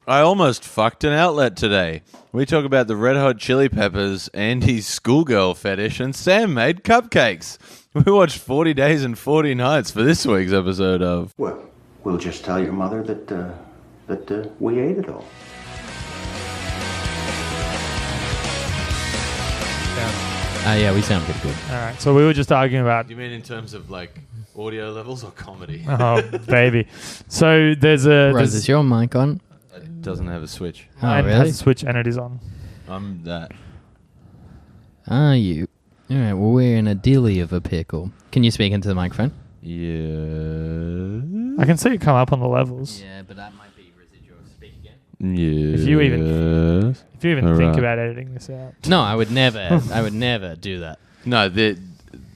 I almost fucked an outlet today. We talk about the Red Hot Chili Peppers, Andy's schoolgirl fetish, and Sam made cupcakes. We watched 40 Days and 40 Nights for this week's episode of... Well, we'll just tell your mother that we ate it all. Yeah, we sound pretty good. All right, so we were just arguing about... Do you mean in terms of, like, audio levels or comedy? Oh, baby. So there's a... Rose, is your mic on? It doesn't have a switch. Oh, It really? has a switch and it is on. I'm that. Are you? All right, well, we're in a dilly of a pickle. Can you speak into the microphone? Yeah. I can see it come up on the levels. Yeah, but that might be residual. Speak again. Yeah. If you even think Alright. about editing this out. No, I would never do that. No,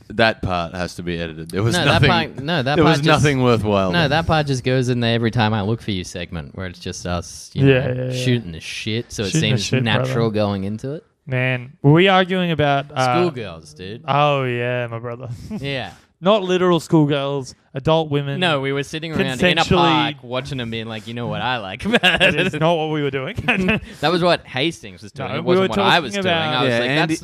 that part has to be edited. There was No, nothing. that there part was nothing worthwhile. No, that part just goes in there every time I look for you segment, where it's just us, Yeah. shooting the shit, so Shooting it the seems shit, natural brother. going into it. Man, were we arguing about... Schoolgirls, dude. Oh, yeah, my brother. Yeah. Not literal schoolgirls, adult women. No, we were sitting around in a park watching them being like, you know what I like about That it. is not what we were doing. That was what Hastings was doing. No, it we wasn't were what I was talking doing. about- I was Yeah, like, Andy-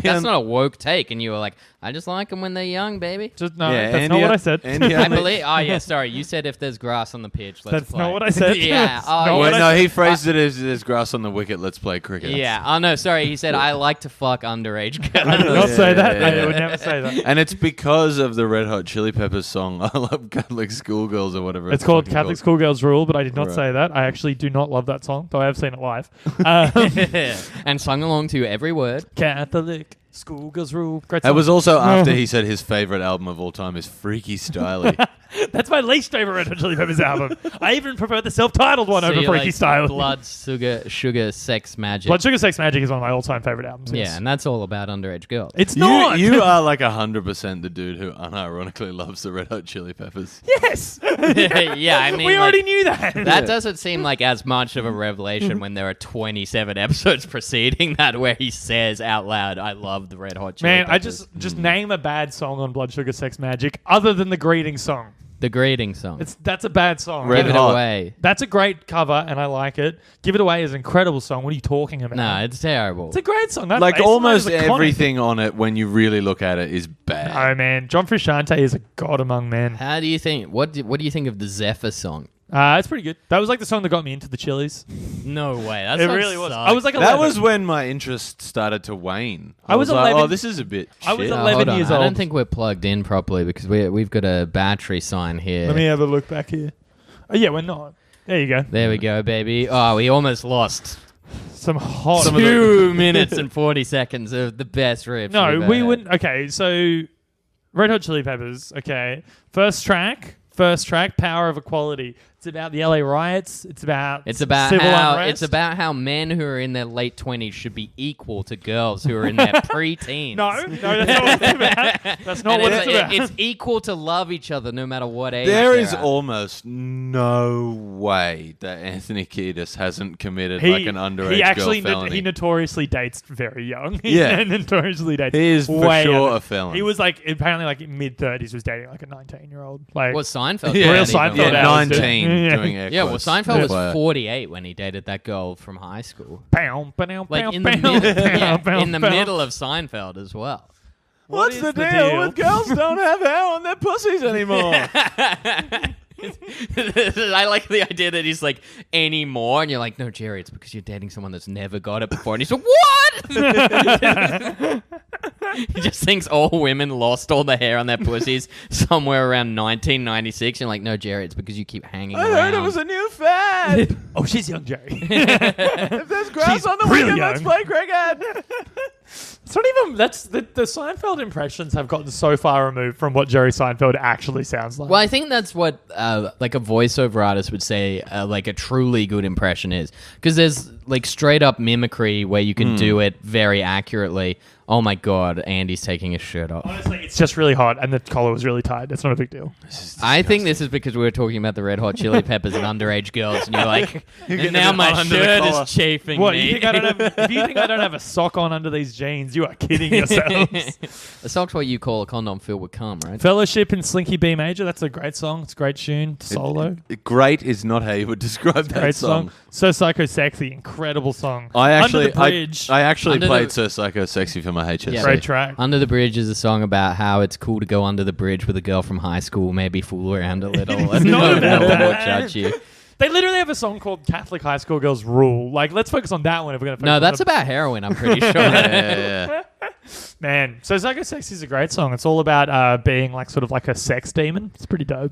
that's not a woke take. And you were like, I just like them when they're young, baby. Just no, Yeah, that's Andy- not what I said. Andy- I believe. Oh yeah, sorry. You said if there's grass on the pitch, let's That's play. not what I said. Yeah. That's Oh, not yeah. what Wait, I no, said. he phrased it as there's grass on the wicket, let's play cricket. Yeah. Oh no, sorry. He said I like to fuck underage I did girls. not say that. yeah, I yeah. would never say that. And it's because of the Red Hot Chili Peppers song, I Love Catholic Schoolgirls or whatever. It's called fucking Catholic Schoolgirls Rule, but I did not Right. say that. I actually do not love that song, though I have seen it live. And sung along to every word. Catholic Schoolgirls Rule. Great That song. was also after he said his favorite album of all time is Freaky Styley. That's my least favorite Red Hot Chili Peppers album. I even prefer the self-titled one So over you Freaky like Style. Blood, sugar, sex, magic. Blood Sugar Sex Magic is one of my all-time favorite albums. Yeah, Yes. and that's all about underage girls. It's not. you are like 100% the dude who unironically loves the Red Hot Chili Peppers. Yes. Yeah, I mean, we like, already knew that. That doesn't seem like as much of a revelation when there are 27 episodes preceding that where he says out loud, I love the Red Hot Chili Man, I Peppers. just name a bad song on Blood Sugar Sex Magic other than the greeting song. The greeting song. That's a bad song. Red Give it Hot. away. That's a great cover, and I like it. Give It Away is an incredible song. What are you talking about? No, it's terrible. It's a great song. That Like bass line almost is iconic. everything on it, when you really look at it, is bad. Oh man, John Frusciante is a god among men. How do you think? What do you think of the Zephyr song? It's pretty good. That was like the song that got me into the Chili's. No way. That It song really was. sucks. I was like 11. That was when my interest started to wane. I was like, 11 oh, this is a bit I was shit. 11 hold on. years I old. don't think we're plugged in properly because we've got a battery sign here. Let me have a look back here. Oh yeah, we're not. There you go. There we go, baby. Oh, we almost lost Some hot. 2 minutes and 40 seconds of the best riff. No, we've we had. wouldn't. Okay, so Red Hot Chili Peppers. Okay, first track, Power of Equality. It's about the LA riots. It's about civil unrest. how men who are in their late 20s should be equal to girls who are in their pre-teens. No, that's not what it's about. That's not And what it's, it's about. it's equal to love each other no matter what age There they're is at. almost no way that Anthony Kiedis hasn't committed He- like an underage he actually girl felony. he notoriously dates very young. Yeah. notoriously dates. He is for way sure younger. a felon. He was like apparently like mid 30s was dating like a 19-year-old. Like Was Seinfeld? Yeah, doing Real that even Seinfeld more? yeah, hours, dude. 19 Yeah. doing air Yeah, well, quotes. Seinfeld was Yeah. 48 when he dated that girl from high school. pow, pow, Like pow, in the, pow, middle, pow, yeah, pow, in the pow. middle of Seinfeld as well. What's is the the deal deal? with girls don't have hair on their pussies anymore? I like the idea that he's like, anymore, and you're like, no, Jerry, it's because you're dating someone that's never got it before. And he's like, what? He just thinks all women lost all the hair on their pussies somewhere around 1996. You're like, no, Jerry, it's because you keep hanging I around. heard it was a new fad. Oh, she's young, Jerry. If there's grass She's on the really weekend, let's young. play cricket. It's not even. That's the Seinfeld impressions have gotten so far removed from what Jerry Seinfeld actually sounds like. Well, I think that's what like a voiceover artist would say like a truly good impression is. Because there's like straight up mimicry where you can do it very accurately. Oh my god, Andy's taking his shirt off. Honestly, it's just really hot, and the collar was really tight. It's not a big deal. I think this is because we were talking about the Red Hot Chili Peppers and underage girls, and you're like, and now my shirt is chafing What, me. you think I don't have, if you think I don't have a sock on under these jeans, you are kidding yourselves. A sock's what you call a condom filled with cum, right? Fellowship in Slinky B Major, that's a great song. It's a great tune. Solo. Great is not how you would describe that Great song. song. So Psycho Sexy, incredible song. Under the Bridge. I actually Under played the- So Psycho Sexy for my HSC. Yeah. Great track. Under the Bridge is a song about how it's cool to go under the bridge with a girl from high school, maybe fool around a little. And not no about one will that. judge you. They literally have a song called Catholic High School Girls Rule. Like, let's focus on that one if we're going to focus No, on that's the- about heroin, I'm pretty sure. Yeah. Man, So Psycho Sexy is a great song. It's all about being like sort of like a sex demon. It's pretty dope.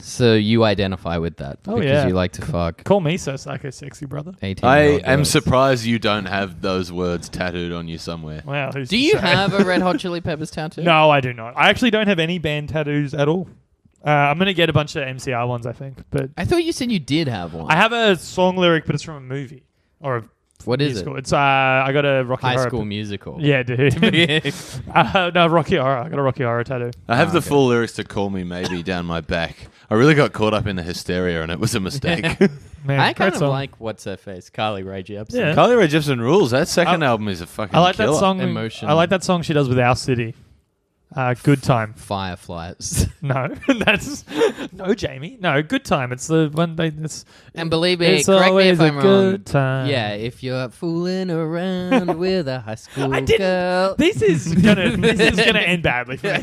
So you identify with that Oh, because yeah. you like to fuck Call me So Psycho Sexy, brother. 18 I am surprised you don't have those words tattooed on you somewhere. Wow. Who's Do to you say? have a Red Hot Chili Peppers tattoo? No, I do not. I actually don't have any band tattoos at all. I'm going to get a bunch of MCR ones, I think. But I thought you said you did have one. I have a song lyric, but it's from a movie. Or a What is musical. it? It's I got a Rocky High Horror. School Musical. Yeah, dude. No, Rocky Horror. I got a Rocky Horror tattoo. I have the full lyrics to Call Me Maybe down my back. I really got caught up in the hysteria and it was a mistake. Man, I great kind of song. like What's Her Face, Carly Rae Jepsen. Yeah. Carly Rae Jepsen rules. That second album is a fucking I like killer. that song. Emotion. I like that song she does with Our City. Good Time. Fireflies. No, that's no Jamie. No, Good Time. It's the one they. It's And believe me, it's correct me always if I'm a wrong. good time. Yeah, if you're fooling around with a high school I didn't. girl. This is gonna end badly for me.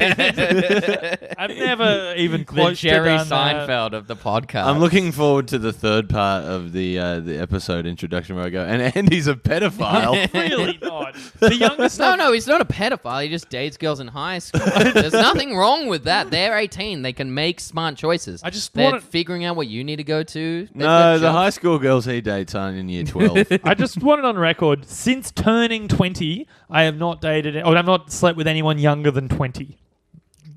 I've never even The close Jerry to done that. Seinfeld of the podcast. I'm looking forward to the third part of the episode introduction where I go, and Andy's a pedophile. Really not. The youngest. No, he's not a pedophile. He just dates girls in high school. There's nothing wrong with that. They're 18. They can make smart choices. They're want figuring out what you need to go to. They've No, got the jobs. high school girls he dates aren't in year 12. I just want it on record. Since turning 20, I have not dated or I've not slept with anyone younger than 20.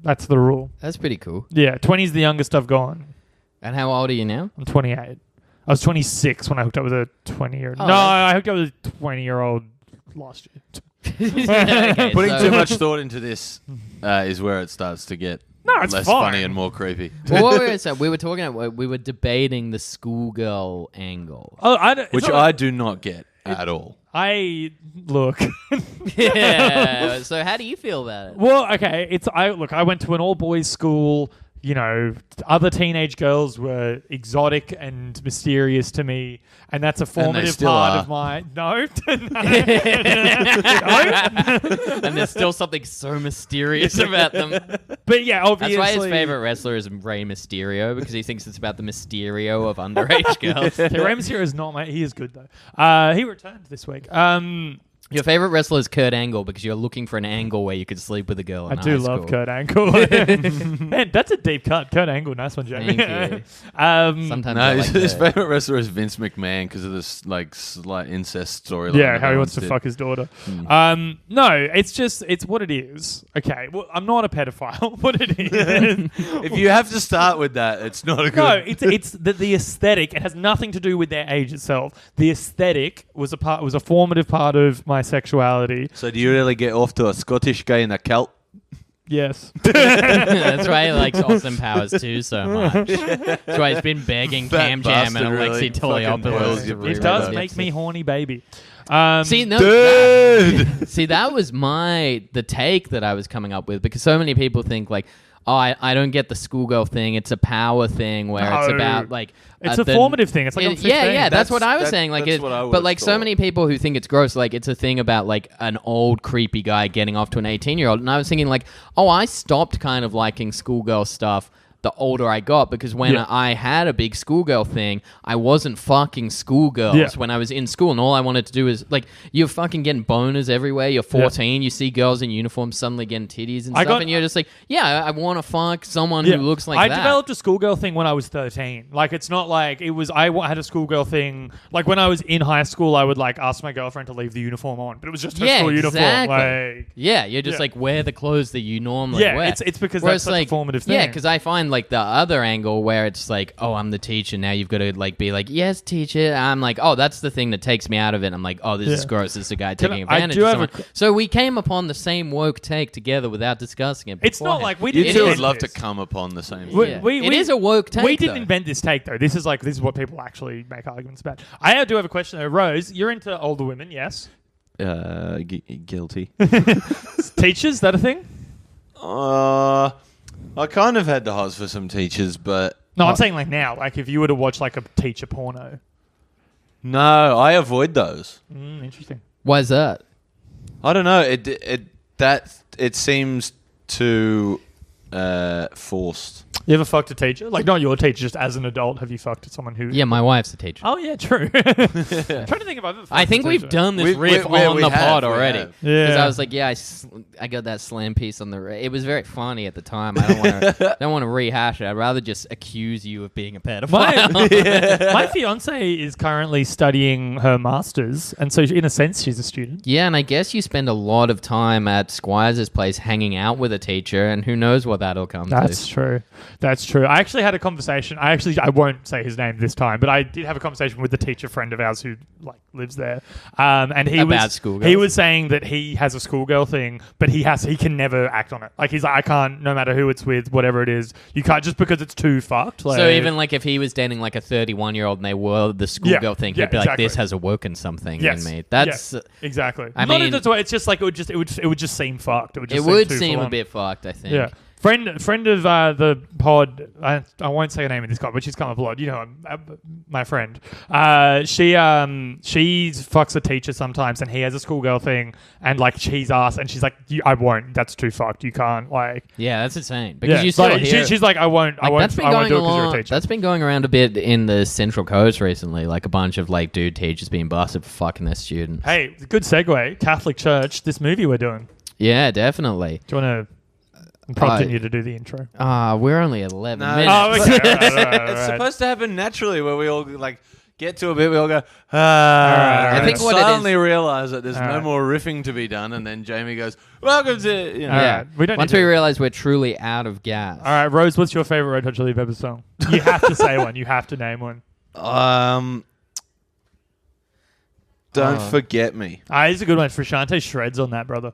That's the rule. That's pretty cool. Yeah, 20 is the youngest I've gone. And how old are you now? I'm 28. I was 26 when I hooked up with a 20-year-old. Oh, no, that's- I hooked up with a 20-year-old last year. Okay, Putting so- too much thought into this is where it starts to get No, it's less fine. funny and more creepy. Well, what were we saying? We were talking about, we were debating the schoolgirl angle. Oh, I don't, it's Which not- I do not get at all. I look. Yeah. So how do you feel about it? Well, okay. I went to an all boys school. You know, other teenage girls were exotic and mysterious to me, and that's a formative still part are. of my no. And there's still something so mysterious about them. But yeah, obviously, That's why his favorite wrestler is Rey Mysterio, because he thinks it's about the Mysterio of underage girls. Okay, Rey Mysterio is not my. He is good though. He returned this week. Your favorite wrestler is Kurt Angle because you're looking for an angle where you could sleep with a girl. I In do high love school. Kurt Angle. Man, that's a deep cut. Kurt Angle, nice one, Jamie. Thank you. Mm. Sometimes I No, like his the- favorite wrestler is Vince McMahon because of this like slight incest storyline. Yeah, that how he wants to everyone's fuck his daughter. Hmm. No, it's what it is. Okay, well, I'm not a pedophile. What it is. did. If you have to start with that, it's not a good. No, it's the aesthetic. It has nothing to do with their age itself. The aesthetic was a formative part of my sexuality. So do you really get off to a Scottish guy in a kilt? Yes. That's why he likes Austin Powers too so much. That's why he's been begging That Cam Jam and bastard really Alexi fucking boils Toliopoulos. your to brain It rewrite does out. make me horny, baby. See, no, Dude! see, that was the take that I was coming up with because so many people think like, oh, I don't get the schoolgirl thing. It's a power thing where it's No. about like It's a formative thing. It's like I'm 15. yeah. That's what I was That's- saying. Like, that's what I but would've like so thought. many people who think it's gross. Like, it's a thing about like an old creepy guy getting off to an 18-year-old. And I was thinking like, oh, I stopped kind of liking schoolgirl stuff the older I got because when Yeah. I had a big schoolgirl thing, I wasn't fucking schoolgirls Yeah. when I was in school, and all I wanted to do is like you're fucking getting boners everywhere. You're 14, you see girls in uniform suddenly getting titties and stuff, and you're just like, yeah, I want to fuck someone who looks like I that. developed a schoolgirl thing when I was 13. Like, it's not like it was. Had a schoolgirl thing. Like when I was in high school, I would like ask my girlfriend to leave the uniform on, but it was just her school exactly. uniform. Like, Yeah, you're just Yeah. like wear the clothes that you normally Yeah, wear. it's because Whereas, that's such a formative thing. Yeah, because I find like the other angle where it's like, oh, I'm the teacher. Now you've got to like be like, yes, teacher. I'm like, oh, that's the thing that takes me out of it. I'm like, oh, this is gross. This is a guy taking advantage of someone. So we came upon the same woke take together without discussing it. It's not like we didn't. You two would love to come upon the same thing. It is a woke take. We didn't invent this take though. This is what people actually make arguments about. I do have a question though. Rose, you're into older women, yes? Guilty. Teachers, that a thing? I kind of had the hots for some teachers, but no, I'm saying like now, like if you were to watch like a teacher porno. No, I avoid those. Interesting. Why is that? I don't know. It seems too forced. You ever fucked a teacher? Like not your teacher, just as an adult, have you fucked someone who? Yeah, my wife's a teacher. Oh yeah, true. I'm trying to think if I've ever fucked I think a we've teacher. done this riff on the pod already. Have. Yeah. Because I was like, yeah, I got that slam piece on the. It was very funny at the time. I don't want to rehash it. I'd rather just accuse you of being a pedophile. My fiance is currently studying her masters, and so in a sense, she's a student. Yeah, and I guess you spend a lot of time at Squires' place hanging out with a teacher, and who knows what that'll come to. That's true. That's true. I actually had a conversation. I won't say his name this time, but I did have a conversation with the teacher friend of ours who like lives there. And he was saying that he has a schoolgirl thing, but he can never act on it. Like he's like, I can't, no matter who it's with, whatever it is, you can't just because it's too fucked. Like, so even like if he was dating like a 31-year-old and they were the schoolgirl thing, he'd be like, this has awoken something in me. That's exactly. I mean, that's why it's just like it would just seem fucked. It would seem a bit fucked, I think. Yeah. Friend of the pod, I won't say her name in this pod, but she's come up a lot. You know, my friend. She fucks a teacher sometimes, and he has a schoolgirl thing, and like she's asked, and she's like, I won't. That's too fucked. You can't like. Yeah, that's insane. Because you still like, hear, she's like, I won't. I won't do it because you're a teacher. That's been going around a bit in the Central Coast recently, like a bunch of like dude teachers being busted for fucking their students. Hey, good segue. Catholic Church. This movie we're doing. Yeah, definitely. Do you want to? I'm prompting you to do the intro. We're only at 11 minutes. Oh, okay. It's supposed to happen naturally where we all like get to a bit, we all go, I think what suddenly realize that there's no more riffing to be done, and then Jamie goes, welcome to, you know. Yeah. We don't Once we realize we're truly out of gas. All right, Rose, what's your favorite Red Hot Chili Peppers song? You have to say one. You have to name one. Don't Forget Me. It's a good one. Frusciante shreds on that, brother.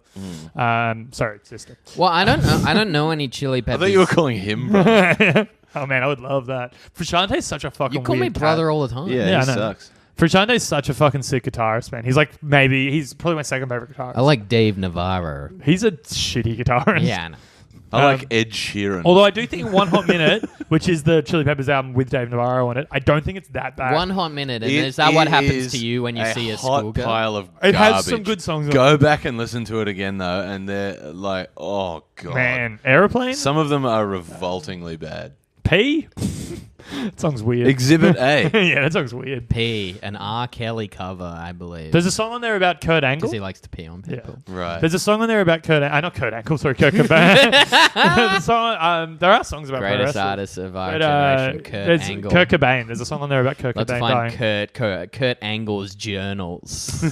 Sorry, sister. Well, I don't know any Chili Peppers. I thought you were calling him brother. Oh, man, I would love that. Frusciante's such a fucking You call me weird brother cat. all the time. Yeah, I he know. sucks. Frusciante's such a fucking sick guitarist, man. He's probably my second favorite guitarist. I like Dave Navarro. He's a shitty guitarist. Yeah, I know. I like Ed Sheeran. Although I do think One Hot Minute, which is the Chili Peppers album with Dave Navarro on it, I don't think it's that bad. 1 Hot Minute, and is that what happens to you when you see a hot schoolgirl? pile of It garbage. has some good songs on Go it. back and listen to it again, though, and they're like, oh, God. Man, Aeroplane? Some of them are revoltingly bad. P? That song's weird. Exhibit A. Yeah, that song's weird. P, an R. Kelly cover, I believe. There's a song on there about Kurt Angle. Because he likes to pee on people. Right. There's a song on there about not Kurt Angle, sorry, Kurt Cobain. The song, there are songs about Greatest pro wrestlers. artist of our generation, Kurt there's Angle. Kurt Cobain. There's a song on there about Kurt Let's Cobain find dying. Kurt Angle's journals.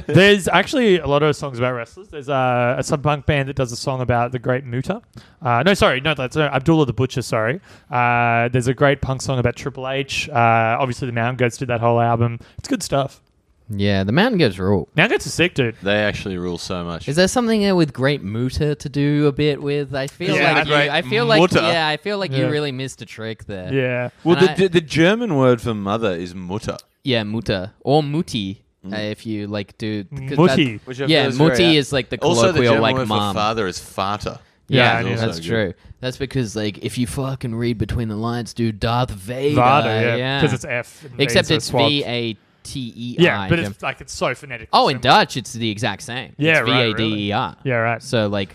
There's actually a lot of songs about wrestlers. There's a sub-punk band that does a song about the Great Muta. That's Abdullah the Butcher, sorry. There's a great punk song about Triple H. Obviously, the Mountain Goats did that whole album. It's good stuff. Yeah, the Mountain Goats rule. Mountain Goats are sick, dude. They actually rule so much. Is there something there with Great Muta to do a bit with? I feel like you really missed a trick there. Yeah. Well, the German word for mother is Mutter. Yeah, Muta or Mutti. If you like do Mutti. Yeah, Mutti is like the Also, the colloquial German like word mom. for father is Vater. Yeah, I knew that's good. true. That's because like if you fucking read between the lines, dude, Darth Vader. Vader, yeah. Because it's F. and Except V's are it's swapped. VATEI. Yeah, but it's like it's so phonetic. Oh, in Dutch, it's the exact same. Yeah, it's right, VADER. Yeah, right. So like,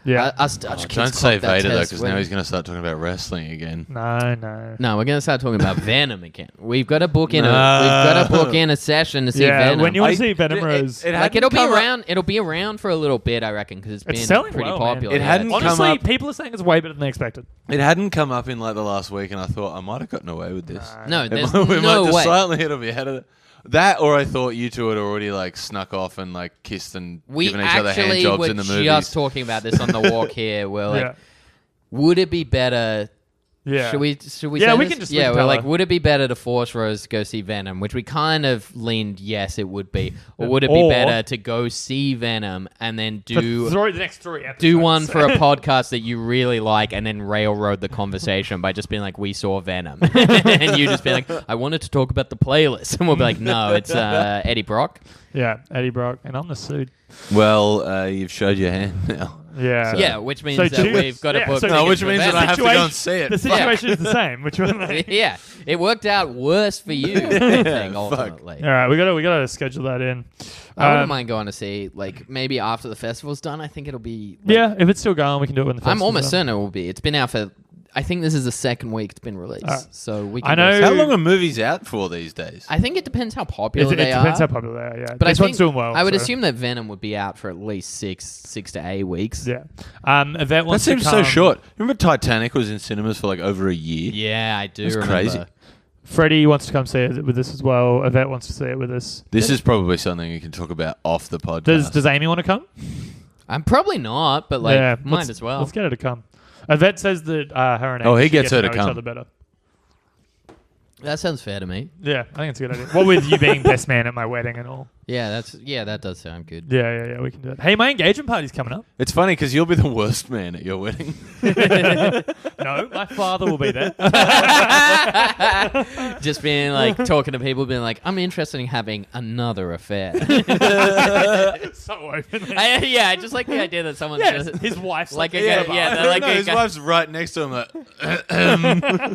Yeah. us Dutch kids Don't say clock that Vader, though, test because when- now he's going to start talking about wrestling again. No. No, we're gonna start talking about Venom again. We've got to book in a session to see Venom. when you want to see Venom Rose. Like it'll be around for a little bit, I reckon, because it's been selling pretty well, popular. man. It hadn't come Honestly, up- people are saying it's way better than they expected. It hadn't come up in like the last week, and I thought I might have gotten away with this. No, there's we might no just way. silently hit me ahead of it. That, or I thought you two had already like snuck off and like kissed and We given each other hand actually jobs were in the movies. just talking about this on the walk here. We're like, Yeah. would it be better Yeah. Should we Yeah, say we this? can just Yeah, tell we're like, her. would it be better to force Rose to go see Venom? Which we kind of leaned, yes, it would be. Or would it be better to go see Venom and then do the next 3 episodes. do one for a podcast that you really like and then railroad the conversation by just being like, we saw Venom. And you just be like, I wanted to talk about the playlist. And we'll be like, no, it's Eddie Brock. Yeah, Eddie Brock. And I'm the suit. Well, you've showed your hand now. Yeah. So, yeah, which means So that choose- we've got to yeah, book so- tickets No, which for means that Venom. I have to go and see it. The situation is the same. Which one? Yeah, it worked out worse for you, I think, ultimately. All right, we gotta schedule that in. I wouldn't mind going to see, like, maybe after the festival's done. I think it'll be... Like, Yeah, if it's still going, we can do it when the festival's I'm almost done. certain it will be. It's been out for... I think this is the second week it's been released. So we can I know- go see How it. long are movies out for these days? I think it depends how popular It they depends are. how popular they are, yeah. But This I one's think, doing well. I would so- assume that Venom would be out for at least six to 8 weeks. Yeah. Event That wants to seems so come. short. Remember Titanic was in cinemas for like over a year? Yeah, I do That's remember. crazy. Freddie wants to come see it with us as well. Yvette wants to see it with us. This is probably something you can talk about off the podcast. Does Amy want to come? I'm probably not, but like, yeah, might let's- as well. Let's get her to come. Yvette says that her and Amy Oh, he should gets get her to know come. each other better. That sounds fair to me. Yeah, I think it's a good idea. What with you being best man at my wedding and all. Yeah, that does sound good. Yeah, we can do it. Hey, my engagement party's coming up. It's funny because you'll be the worst man at your wedding. No, my father will be there. Just being like, talking to people, being like, I'm interested in having another affair. So open. Yeah, I just like the idea that someone's Yes, just... his wife's Like like, a guy- yeah, they're like no, a his guy- wife's right next to him. Like,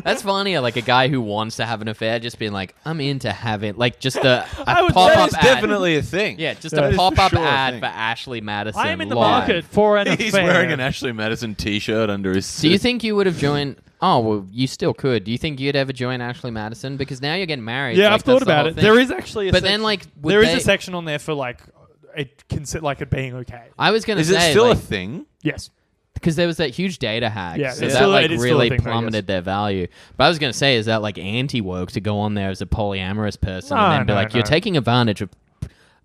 That's funny. Like a guy who wants to have an affair, just being like, I'm into having, like, just a I would say pop-up it's ad. definitely a thing. Yeah, just That a is for pop-up sure a ad thing. for Ashley Madison. I am in the live. market for an He's affair. wearing an Ashley Madison t-shirt under his suit. Do you think you would have joined? Oh, well, you still could. Do you think you'd ever join Ashley Madison? Because now you're getting married. Yeah, like, I've thought that's the about whole it. thing. There is actually a But then, like, would there is they- a section on there for like it like it being okay. I was gonna Is say, it still like, a thing? Yes. because there was that huge data hack, Yeah, so it's that still- like it is still a really thing, though, plummeted their value. But I was gonna say, is that like anti-woke to go on there as a polyamorous person No, and then be no, like, no. you're taking advantage of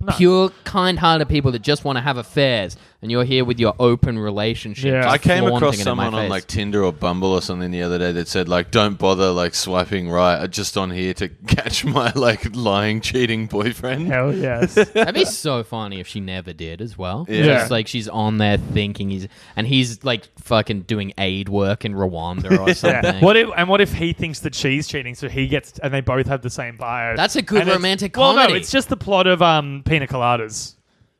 No. pure, kind-hearted people that just want to have affairs, and you're here with your open relationship. Yeah. just I came flaunting across it in my someone on face. like Tinder or Bumble or something the other day that said like, don't bother like swiping right, just on here to catch my like lying, cheating boyfriend. Hell yes. That'd be so funny if she never did as well. Yeah. Just like she's on there thinking he's like fucking doing aid work in Rwanda or something. Yeah. What if he thinks that she's cheating, so he gets and they both have the same bio? That's a good And it's- romantic Well, comedy. no, it's just the plot of Pina Coladas.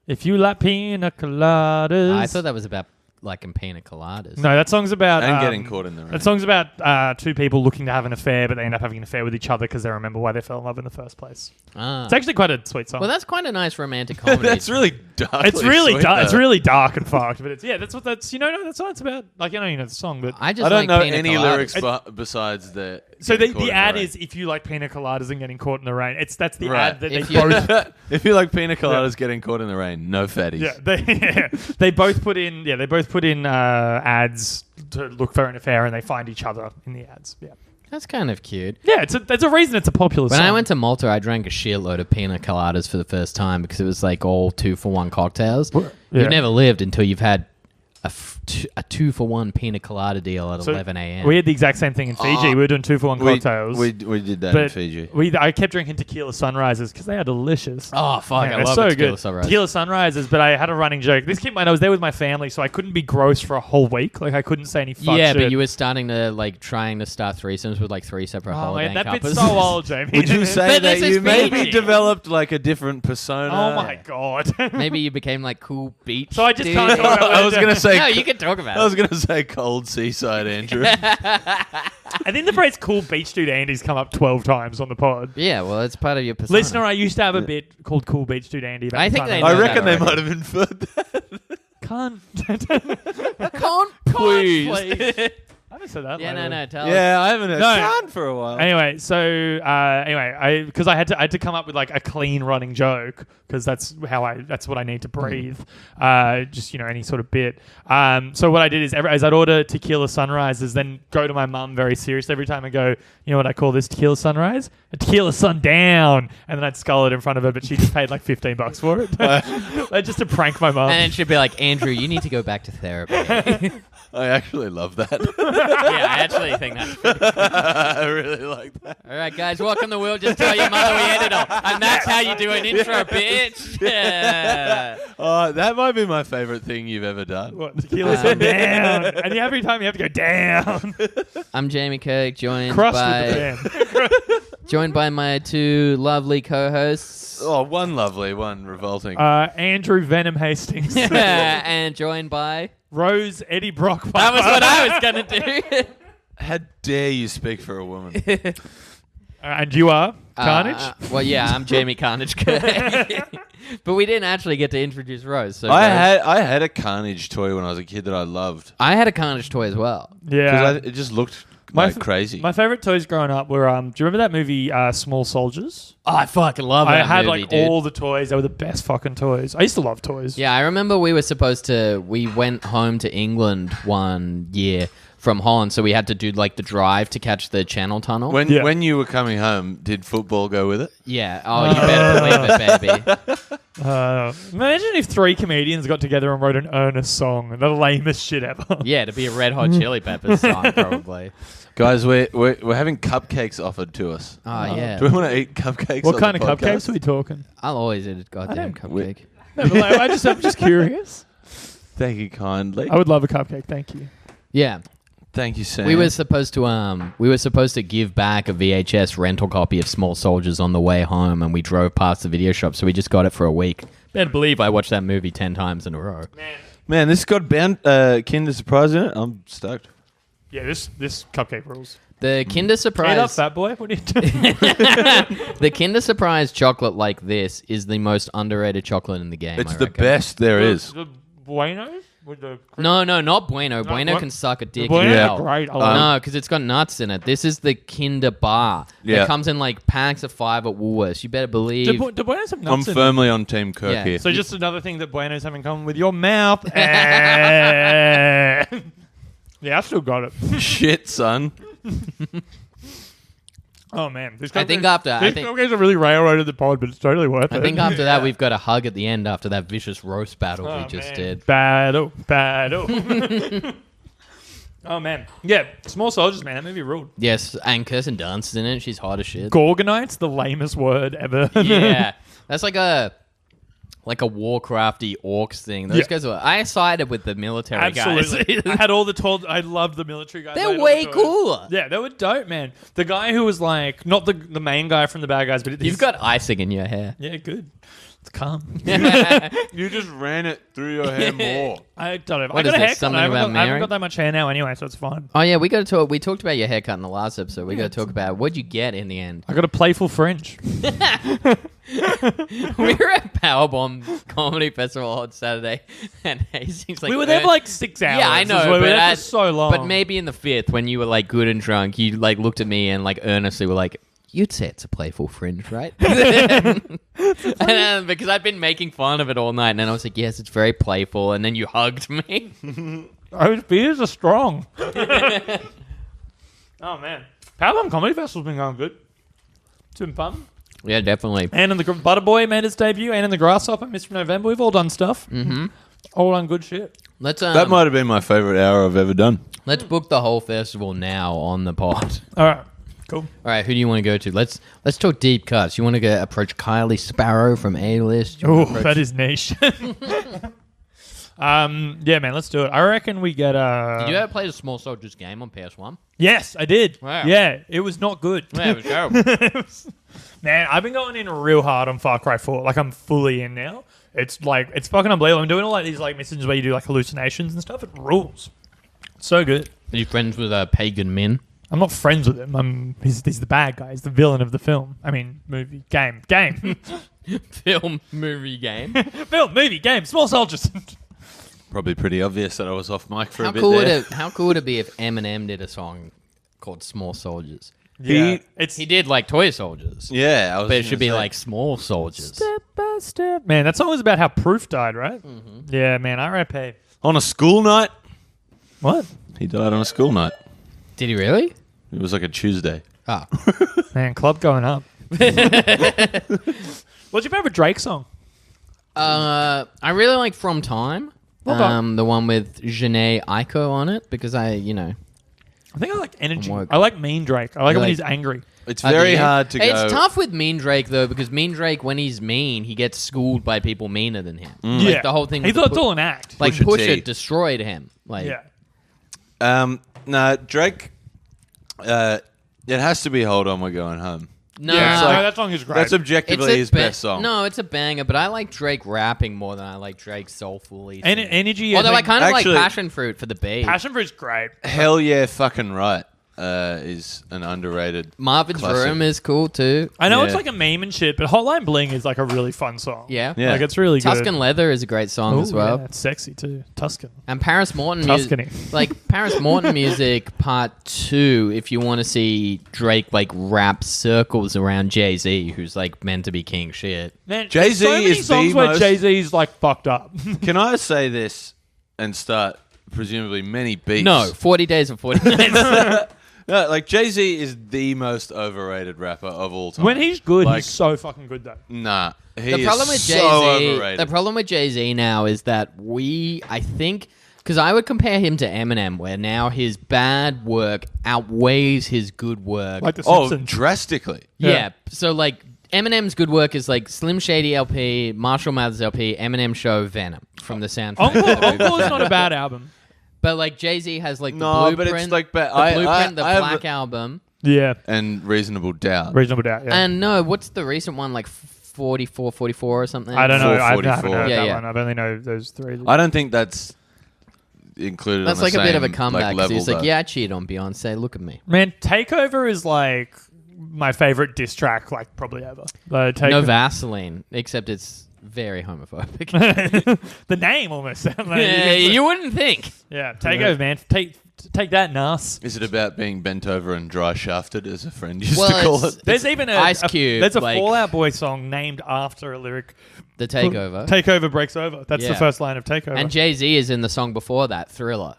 If you like pina coladas, I thought that was about like pina coladas. No, that song's about And getting caught in the rain. That song's about two people looking to have an affair, but they end up having an affair with each other because they remember why they fell in love in the first place. Ah. It's actually quite a sweet song. Well, that's quite a nice romantic comedy. That's really dark. It's really dark. It's really dark and fucked, but that's what that's that's what it's about. Like you know the song, but I just I don't like know pina any coladas. lyrics besides the. so getting caught the in ad rain. is if you like pina coladas and getting caught in the rain. That's the Right. ad that If they you- both. If you like pina coladas getting caught in the rain, no fatties. Yeah, they both put in ads to look for an affair, and they find each other in the ads. Yeah, That's kind of cute. yeah. There's a reason it's a popular When song. I went to Malta, I drank a shitload of pina coladas for the first time because it was like all 2-for-1 cocktails. Yeah. You've never lived until you've had a 2-for-1 pina colada deal at 11 a.m. We had the exact same thing in Fiji. We were doing 2-for-1 cocktails. We did that in Fiji. I kept drinking tequila sunrises because they are delicious. Oh, fuck. Man, I they're love so a tequila good. sunrise. Tequila sunrises, but I had a running joke. This keep in mind, I was there with my family, so I couldn't be gross for a whole week. Like I couldn't say any fuck Yeah, shit. but you were starting to like trying to start threesomes with like 3 separate Oh holiday man, that couples. bit's so old, Jamie. Would you say But that this is you maybe Fiji. developed like a different persona? Oh my god. Maybe you became like cool beach. So I just dude. can't talk about I was gonna say. No, you can talk about I was it. gonna say cold seaside Andrew. I think the phrase "cool beach dude Andy's" come up 12 times on the pod. Yeah, well, it's part of your persona. Listener, I used to have a bit called "cool beach dude Andy." I think they I know reckon they that might have inferred that. can't. Can't please. I haven't said that. Yeah, lately. no, tell us. Yeah, I haven't heard No. Can't for a while. Anyway, so because I had to come up with like a clean running joke because that's what I need to breathe. Just any sort of bit. So what I did is as I'd order tequila sunrises, then go to my mum very serious every time I go. You know what I call this tequila sunrise? A tequila sundown, and then I'd scull it in front of her, but she just paid like $15 for it, just to prank my mum. And then she'd be like, Andrew, you need to go back to therapy. I actually love that. Yeah, I actually think that's pretty cool. I really like that. All right, guys, welcome to We'll Just Tell Your Mother We Ended All. And that's how you do an intro, bitch. Yeah. That might be my favorite thing you've ever done. What, tequila sit down. And every time you have to go down. I'm Jamie Kirk, joined Crushed by with the joined by my two lovely co-hosts. Oh, one lovely, one revolting. Andrew Venom Hastings. And joined by... Rose Eddie Brock. That was what I was going to do. How dare you speak for a woman? And you are Carnage? Well, yeah, I'm Jamie Carnage. But we didn't actually get to introduce Rose. So I had a Carnage toy when I was a kid that I loved. I had a Carnage toy as well. Yeah. Because it just looked crazy. My favorite toys growing up were, do you remember that movie, Small Soldiers? Oh, I fucking love that I had movie, dude. all the toys. They were the best fucking toys. I used to love toys. Yeah, I remember we went home to England one year from Holland, so we had to do like the drive to catch the Channel Tunnel. When you were coming home, did football go with it? Yeah. Oh, you better believe it, baby. Imagine if 3 comedians got together and wrote an earnest song. The lamest shit ever. Yeah, to be a Red Hot Chili Peppers song, probably. Guys, we're having cupcakes offered to us. Oh, yeah. Do we want to eat cupcakes? What on kind the of podcast? cupcakes are we talking? I'll always eat a goddamn cupcake. No, but I'm just curious. Thank you kindly. I would love a cupcake. Thank you. Yeah. Thank you, Sam. We were supposed to give back a VHS rental copy of Small Soldiers on the way home, and we drove past the video shop, so we just got it for a week. Better believe I watched that movie 10 times in a row. Man, this got Kinder Surprise in it. I'm stoked. Yeah, this cupcake rules. The Kinder Eat up, Surprise, fat boy. What are you doing? the Kinder Surprise chocolate like this is the most underrated chocolate in the game. It's I the reckon. best there is. The Bueno? With the No, not Bueno. No, Bueno what? can suck a dick. Bueno, in hell. great. I love No, because it's got nuts in it. This is the Kinder Bar. Yeah. It comes in like packs of 5 at Woolworths. You better believe. Do Buenos have I'm nuts in firmly on Team Kirk Yeah. here. So just another thing that Buenos have in common with your mouth. Yeah, I've still got it. Shit, son. Oh man, these I think cupcakes are really railroaded the pod, but it's totally worth it. I think after that we've got a hug at the end after that vicious roast battle we just did. Battle. Oh man, yeah, Small Soldiers, man, that movie ruled. Yes, and Kirsten Dunst's in it. She's hot as shit. Gorgonite's the lamest word ever. Yeah, that's like a Warcrafty orcs thing. Those guys were. I sided with the military Absolutely. guys. I had all the told. I loved the military guys. They're way cooler. Yeah, they were dope, man. The guy who was like not the main guy from the bad guys, but You've got icing in your hair. yeah, good. It's calm. You just ran it through your hair more. I don't know. What I is got a this, haircut. something I about haven't Mary? got that much hair now anyway, so it's fine. Oh yeah, we got to talk. We talked about your haircut in the last episode. We got to talk about what'd you get in the end. I got a playful fringe. We were at Powerbomb Comedy Festival on Saturday, and Hastings like we were there for like 6 hours. Yeah, I know, We were but there for so long. But maybe in the 5th, when you were like good and drunk, you like looked at me and like earnestly were like, "You'd say it's a playful fringe, right?" And, because I'd been making fun of it all night, and then I was like, "Yes, it's very playful." And then you hugged me. Those beers are strong. Oh man, Powerbomb Comedy Festival's been going good. It's been fun. Yeah, definitely. And in the Butterboy made its debut, and in the Grasshopper, Mr. November. We've all done stuff. Mm-hmm. All done good shit. Let's That might have been my favorite hour I've ever done. let's book the whole festival now on the pod. All right, cool. All right, who do you want to go to? Let's talk deep cuts. You want to go approach Kylie Sparrow from A-List? You Oh, wanna approach- that is niche. Yeah, man, let's do it. I reckon we get Did you ever play the Small Soldiers game on PS1? Yes, I did. Wow. Yeah, it was not good. Yeah, it was terrible. Man, I've been going in real hard on Far Cry 4. Like, I'm fully in now. It's like, it's fucking unbelievable. I'm doing all like these like missions where you do like hallucinations and stuff. It rules. So good. Are you friends with Pagan Min? I'm not friends with him. He's the bad guy. He's the villain of the film. I mean, movie, game. Film, movie, game. Film, movie, game. Small Soldiers. Probably pretty obvious that I was off mic for How a bit cool there. how cool would it be if Eminem did a song called Small Soldiers? Yeah, He did like Toy Soldiers. Yeah, I was But it gonna should be say. like Small Soldiers. Step by step. Man, that song was about how Proof died, right? Mm-hmm. Yeah, man, R.I.P. On a school night? What? He died on a school night. Did he really? It was like a Tuesday. Ah. Man, club going up. What's your favorite Drake song? I really like From Time. Okay. The one with Janae Aiko on it because I think I like energy. I like Mean Drake. I like it when he's angry. It's very hard to go. It's tough with Mean Drake, though, because Mean Drake, when he's mean, he gets schooled by people meaner than him. Like, the whole thing. He thought it's all an act. Like, Pusha destroyed him. Like, no, Drake, it has to be Hold On, We're Going Home. No, that song is great. That's objectively his best song. No, it's a banger, but I like Drake rapping more than I like Drake soulfully. Energy. Although I kind of like Passion Fruit for the beat. Passion Fruit's great. Hell yeah, fucking right. Is an underrated Marvin's classic. Room is cool too. I know it's like a meme and shit, but Hotline Bling is like a really fun song. Yeah. Like it's really good. Tuscan Leather is a great song as well. Yeah, it's sexy too. Tuscan. And Paris Morton Tuscany. like Paris Morton music part 2 if you want to see Drake like rap circles around Jay-Z who's like meant to be king shit. Man, Jay-Z so many is songs the where most... Jay-Z's like fucked up. Can I say this and start presumably many beats? No, 40 Days and 40 Nights. No, like Jay-Z is the most overrated rapper of all time. When he's good, he's so fucking good though. Nah, The problem with so Jay-Z, overrated. the problem with Jay-Z now is that I think, because I would compare him to Eminem, where now his bad work outweighs his good work. Like the Simpsons. Drastically. Yeah. So like Eminem's good work is like Slim Shady LP, Marshall Mathers LP, Eminem Show, Venom from the soundtrack. Encore's not a bad album. But like Jay-Z has like the No, Blueprint, but it's like the Black Album. Yeah. And Reasonable Doubt. Reasonable Doubt, yeah. And no, what's the recent one, like 44 or something? I don't know. I 444. haven't heard that Yeah. one. I've only know those three. I don't think that's included That's on the like a bit of a same, comeback. level, He's like, though. yeah, I cheated on Beyonce. Look at me. Man, Takeover is like my favorite diss track, like probably ever. No Vaseline, except it's very homophobic. The name almost sounds like You wouldn't think. Yeah, Takeover, man. Take that, Nas. Is it about being bent over and dry shafted, as a friend used to call it? There's even Ice Cube. There's a like, Fall Out Boy song named after a lyric. The Takeover. Takeover breaks over. That's the first line of Takeover. And Jay-Z is in the song before that, Thriller,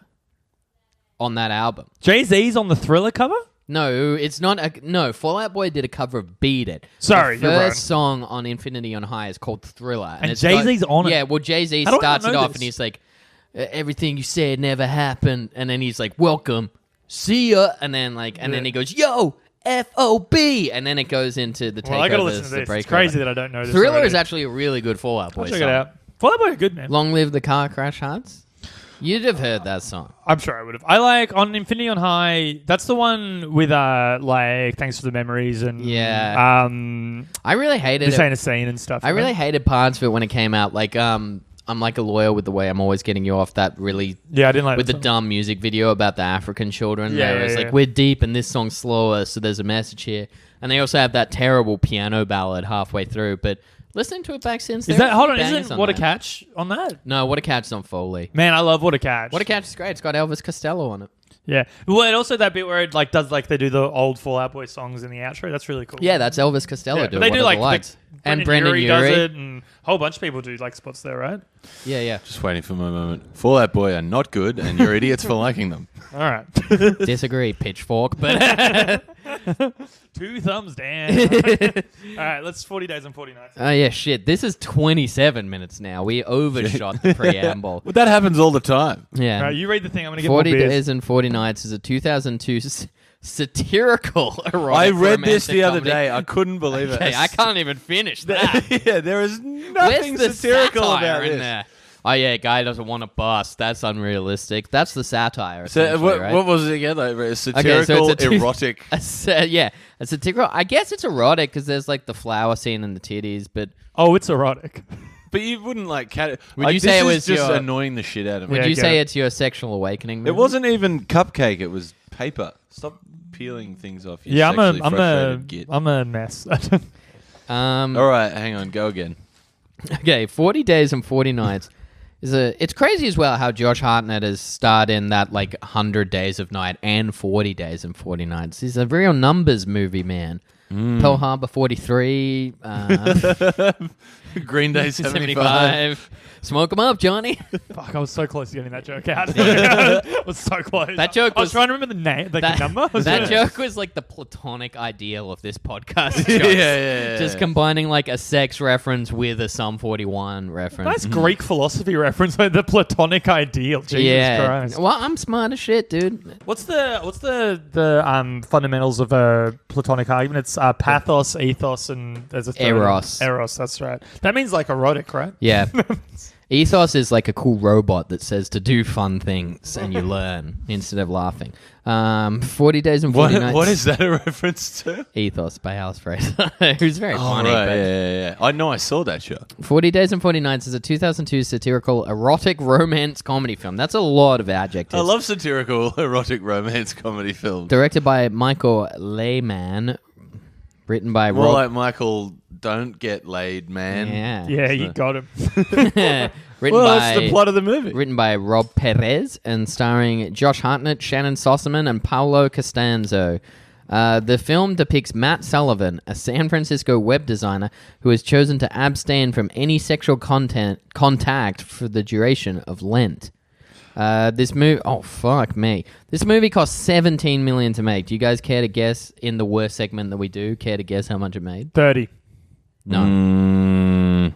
on that album. Jay-Z's on the Thriller cover? No, it's not. No, Fall Out Boy did a cover of Beat It. Sorry, the you're wrong. first song on Infinity on High is called Thriller. And Jay-Z's on it? Yeah, well, Jay-Z How do I starts not it know off this? and he's like, everything you said never happened. And then he's like, welcome, see ya. And then then he goes, yo, F-O-B. And then it goes into the Takeover. Well, I gotta listen to this. It's crazy that I don't know this Thriller already. is actually a really good Fall Out Boy I'll check song. it out. Fall Out Boy are good, man. Long Live the Car Crash Hearts. You'd have heard that song. I'm sure I would have. I like on Infinity on High. That's the one with like Thanks for the Memories and I really hated This it. Ain't a Scene and stuff. I really hated parts of it when it came out. Like I'm like a lawyer with the way I'm always getting you off. That really I didn't like with the that song. dumb music video about the African children. Yeah, Where it's yeah, like yeah. we're deep and this song's slower, so there's a message here. And they also have that terrible piano ballad halfway through, but. Listening to it back since. Is that hold on? Isn't What a Catch on that? No, What a Catch's on Foley. Man, I love What a Catch. What a Catch is great. It's got Elvis Costello on it. Yeah. Well, and also that bit where it like does like they do the old Fall Out Boy songs in the outro. That's really cool. Yeah, that's Elvis Costello Yeah, doing but they do like lights. And Brendan Brendan Urie Urie does it, and a whole bunch of people do like spots there, right? Yeah. Just waiting for my moment. Fall Out Boy are not good, and you're idiots for liking them. All right. Disagree, pitchfork, but 2 thumbs down. All right, let's 40 Days and 40 Nights. oh yeah, shit. This is 27 minutes now. We overshot the preamble. Well, that happens all the time. Yeah. All right, you read the thing. I'm going to get 40 more beers. Days and 40 Nights is a 2002 satirical erotic I read this romantic the other comedy. day. I couldn't believe it. Okay, I can't even finish that. Yeah, there is nothing Where's the satirical satire about in this. there? Oh yeah, guy doesn't want to bust. That's unrealistic. That's the satire. So, essentially, right? what was it again? Like it's satirical, a erotic. a satirical. I guess it's erotic because there's like the flower scene and the titties, but Oh, it's erotic. But you wouldn't like cat. Would like, you say this it is was just your- annoying the shit out of me? would Yeah, you get say it. it's your sexual awakening? Movie? It wasn't even cupcake. It was paper. Stop peeling things off. You Yeah, sexually frustrated git. I'm a mess. All right, hang on. Go again. Okay, 40 Days and 40 Nights. It's crazy as well how Josh Hartnett has starred in that like 100 Days of Night and 40 Days and 40 Nights. He's a real numbers movie man. Pearl Harbor 43. Green Day 75. Smoke them up, Johnny. Fuck, I was so close to getting that joke out. I was so close. That joke I was trying to remember the name, the number. That joke was like the platonic ideal of this podcast. Yeah. Just combining like a sex reference with a Sum 41 reference. Nice Greek philosophy reference, like the platonic ideal. Jesus Christ. Well, I'm smart as shit, dude. What's the fundamentals of a platonic argument? It's pathos, ethos, and there's a third. Eros. Eros, that's right. That means like erotic, right? Yeah. Ethos is like a cool robot that says to do fun things and you learn instead of laughing. 40 Days and 40 Nights. What is that a reference to? Ethos by Alice Fraser, who's very funny. Right, but yeah. I know I saw that show. 40 Days and 40 Nights is a 2002 satirical erotic romance comedy film. That's a lot of adjectives. I love satirical erotic romance comedy films. Directed by Michael Lehman. Written by More Rob... like Michael, don't get laid, man. Yeah, you got him. Written That's the plot of the movie. Written by Rob Perez and starring Josh Hartnett, Shannon Sossaman, and Paolo Costanzo. The film depicts Matt Sullivan, a San Francisco web designer who has chosen to abstain from any sexual contact for the duration of Lent. This movie, oh fuck me! This movie cost $17 million to make. Do you guys care to guess in the worst segment that we do? Care to guess how much it made? 30. No.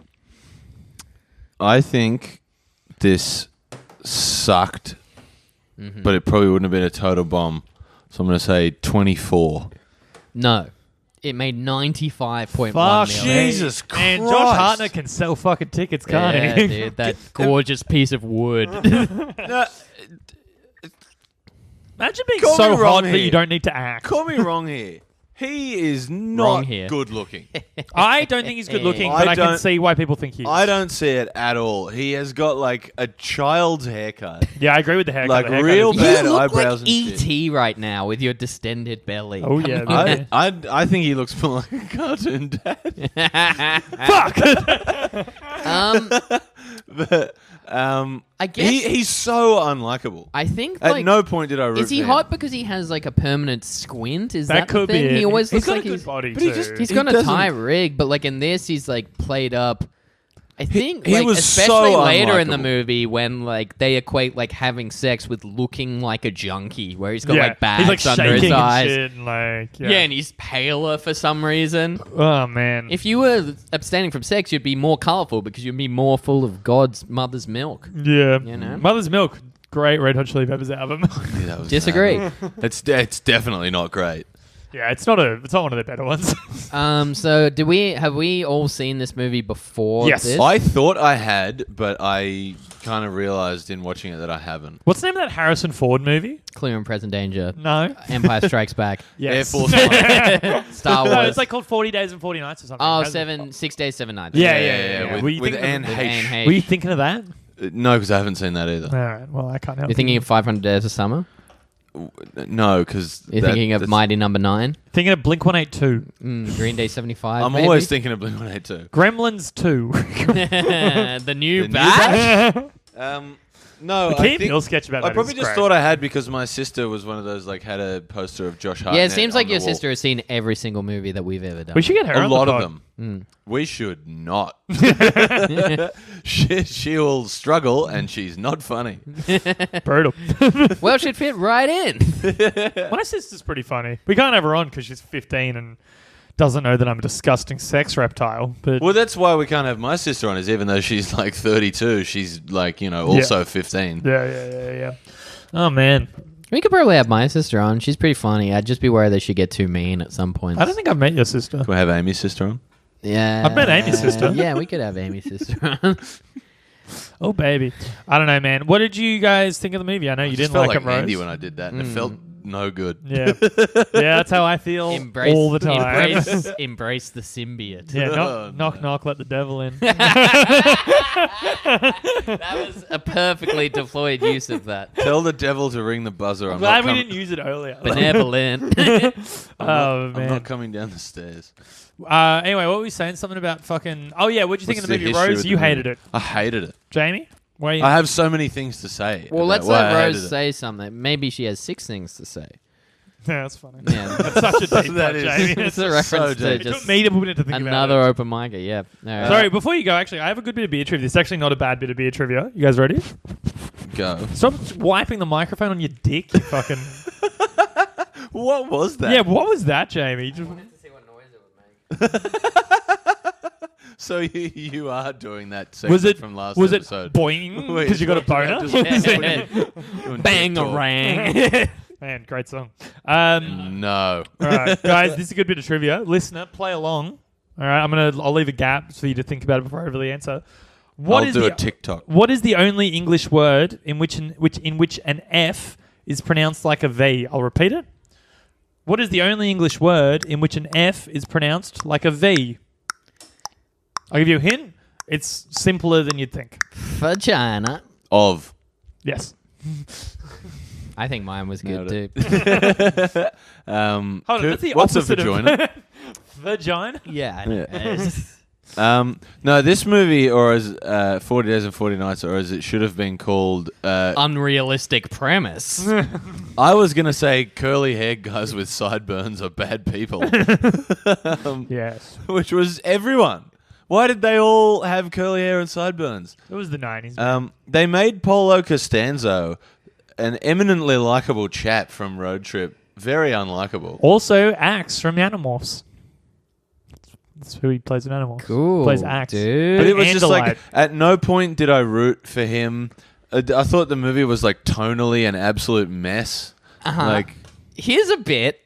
I think this sucked, but it probably wouldn't have been a total bomb. So I'm going to say 24. No. It made $95.1 Fuck, million. Jesus Christ. And Josh Hartnett can sell fucking tickets, can't Yeah, he? dude, that gorgeous piece of wood. No, Imagine being Call me so wrong hot that here. you don't need to act. call me wrong here. He is Wrong not here. good looking. I don't think he's good looking, I but I can don't- see why people think he is. I don't see it at all. He has got like a child's haircut. Yeah, I agree with the haircut. Like The haircut real is- bad You look eyebrows like and shit. E.T. right now with your distended belly. Oh, yeah. Coming I think he looks more like a cartoon dad. But I guess he's so unlikable. I think At like no point did I root is he for him. hot because he has like a permanent squint? Is That that, could the be thing? it. He always He's looks got like a good body, but he too. just- he's He got a doesn't- tie rig, but like in this he's like played up. I think he like, was especially so later in the unlikable. movie when like they equate like having sex with looking like a junkie, where he's got Yeah. like bags he's like under his shaking and eyes. shit and like, Yeah, and he's paler for some reason. Oh, man. If you were abstaining from sex, you'd be more colourful because you'd be more full of God's mother's milk. Yeah. You know? Mother's Milk. Great Red Hot Chili Peppers album. Yeah, that was Disagree. bad. It's definitely not great. Yeah, it's not one of the better ones. So have we all seen this movie before? Yes. This? I thought I had, but I kind of realized in watching it that I haven't. What's the name of that Harrison Ford movie? Clear and Present Danger. No. Empire Strikes Back. Yes. Air Force One. Star Wars. No, it's like called 40 Days and 40 Nights or something. Oh, Hasn't it? 6 Days, 7 Nights. Yeah. With, Were you with thinking Anne of- Heche. Anne Heche. Were you thinking of that? No, because I haven't seen that either. All right. Well, I can't help You're thinking of 500 Days of Summer? No, because You're thinking of Mighty Number 9? Thinking of Blink 182. Green Day 75? I'm maybe? always thinking of Blink-182. Gremlins 2. The new The new batch? No, The I Key think Peele sketch about I that probably is just great. thought I had because my sister was one of those like had a poster of Josh Hartnett. Yeah, it seems like on your the wall. sister has seen every single movie that we've ever done. We should get her A on lot the of pod. them. We should not. she will struggle, and she's not funny. Brutal. Well, she'd fit right in. My sister's pretty funny. We can't have her on because she's 15 and doesn't know that I'm a disgusting sex reptile. But Well, that's why we can't have my sister on. Is even though she's like 32, she's like also 15. yeah. Oh, man. We could probably have my sister on. She's pretty funny. I'd just be worried that she'd get too mean at some point. I don't think I've met your sister. Can we have Amy's sister on? Yeah. I've met Amy's sister. Yeah, we could have Amy's sister on. Oh, baby. I don't know, man. What did you guys think of the movie? I know you Just didn't felt like like it, Rose. Andy when I did that, and it felt no good. Yeah. Yeah, that's how I feel all the time. Embrace the symbiote. Yeah, Oh, knock, knock, let the devil in. That was a perfectly deployed use of that. Tell the devil to ring the buzzer. I'm Glad not we didn't use it earlier. Benevolent. Oh, I'm man. not coming down the stairs. Anyway, what were we saying? Something about fucking... Oh, yeah, what'd you think What's of the movie, history Rose? with You the hated movie? it. I hated it. Jamie? Why you... I have so many things to say. Well, about let's why let I hated Rose it. say something. Maybe she has 6 things to say. Yeah, that's funny. Yeah. That's such a deep That one, is. Jamie. It's a reference so to deep. It took just me to put it to think another about it. open micer. Yeah. No, Sorry, before you go, actually, I have a good bit of beer trivia. This is actually not a bad bit of beer trivia. You guys ready? Go. Stop wiping the microphone on your dick, you fucking... What was that? Yeah, what was that, Jamie? I wanted to see what noise it would make. So you are doing that segment Was it from last was episode. it boing Wait, because you got a what boner? did Doing Bang a TikTok. rang. Man, great song. No. All right, guys, this is a good bit of trivia. Listener, play along. All right, I'll leave a gap for you to think about it before I really answer. I'll do a TikTok. What is the only English word in which an F is pronounced like a V? I'll repeat it. What is the only English word in which an F is pronounced like a V? I'll give you a hint. It's simpler than you'd think. Vagina. Of. Yes. I think mine was good Nailed too. Hold on, that's the what's a opposite vagina? of vagina. Yeah. No, this movie, or as 40 Days and 40 Nights, or as it should have been called, Unrealistic premise. I was going to say curly haired guys with sideburns are bad people. Yes. Which was everyone. Why did they all have curly hair and sideburns? It was the 90s. They made Polo Costanzo an eminently likable chap from Road Trip very unlikable. Also, Axe from Animorphs. That's who he plays in Animorphs. Cool. Plays Axe. Dude. But it was just like, Andalite. at no point did I root for him. I thought the movie was like tonally an absolute mess. Uh-huh. Like, Here's a bit.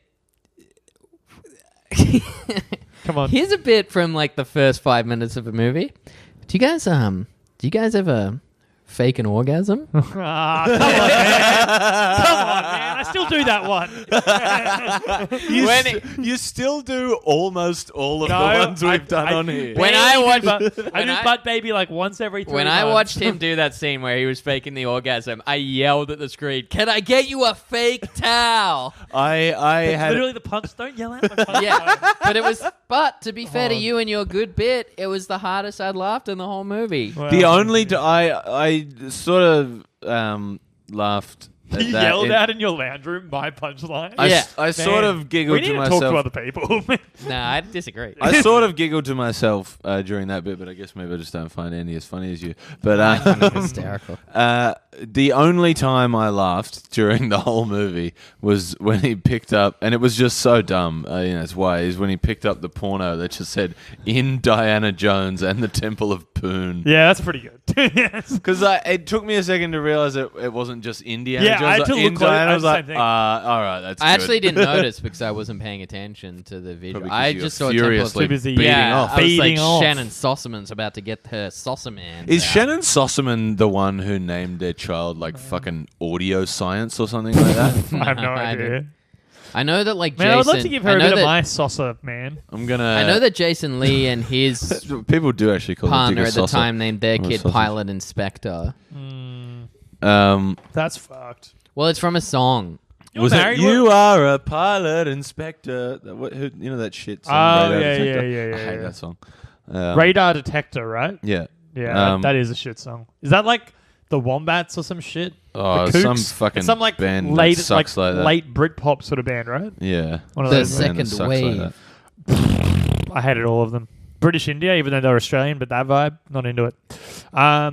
Come on. Here's a bit from like the first 5 minutes of a movie. Do you guys ever fake an orgasm? Ah, come on, man. Come on, man. I still do that one. you still do almost all of No, the ones we've done on here. When I watch- I when do I- butt baby like once every 3 When months. I watched him do that scene where he was faking the orgasm, I yelled at the screen, "Can I get you a fake towel?" I had Literally the punch. Don't yell at my punch. Yeah, but to be fair to you and your good bit, it was the hardest I'd laughed in the whole movie. Well, the only I sort of laughed. At you that. yelled out in your lounge room my punchline. I sort of giggled We need to to myself. talk to other people. Nah, I disagree. I sort of giggled to myself during that bit, but I guess maybe I just don't find Andy as funny as you. But Hysterical. the only time I laughed during the whole movie was when he picked up, and it was just so dumb. It's why is when he picked up the porno that just said "In Diana Jones and the Temple of Poon." Yeah, that's pretty good. Yes. Because it took me a second to realize it wasn't just Indiana Yeah, Jones. I had to In look close- Diana, I I was had the like, same thing. all right, that's I good. actually didn't notice because I wasn't paying attention to the visual. Probably 'cause I you just were saw furiously Too busy beating yeah, off. I was like Beating off. Shannon Sossaman's about to get her Sossaman. Is Shannon Sossaman the one who named their child like fucking audio science or something like that? I have no I idea. don't. I know that like Man, Jason. I would like to give her I a know bit of that- my saucer, man. I'm gonna. I know that Jason Lee and his people do actually call it partner Digger at the Saucer. time named their Or kid sausage. Pilot Inspector. That's fucked. Well, it's from a song. You're Was it married? "You Are a Pilot Inspector"? You know that shit song. Oh, Radar yeah, Detector? yeah, I hate yeah. that song. Radar Detector, right? Yeah. Yeah, that is a shit song. Is that like the Wombats or some shit? Oh, The some Kooks? fucking It's some like band that late, sucks like that. late Britpop sort of band, right? Yeah. One of The those. Band that second sucks wave. Like that. I hated all of them. British India, even though they're Australian, but that vibe, not into it.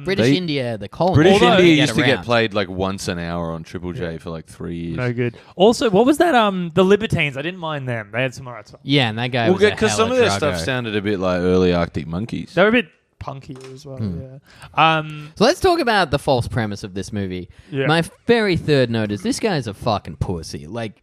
British They- India, the colony. British Although- India Get used to get around. played like once an hour on Triple J for like 3 years. No good. Also, what was that? The Libertines. I didn't mind them. They had some alright songs. Yeah, and that guy Well, was because some of their stuff druggo. sounded a bit like early Arctic Monkeys. They were a bit punkier as well. Yeah. So let's talk about the false premise of this movie. Yeah. My very third note is this guy's a fucking pussy. Like,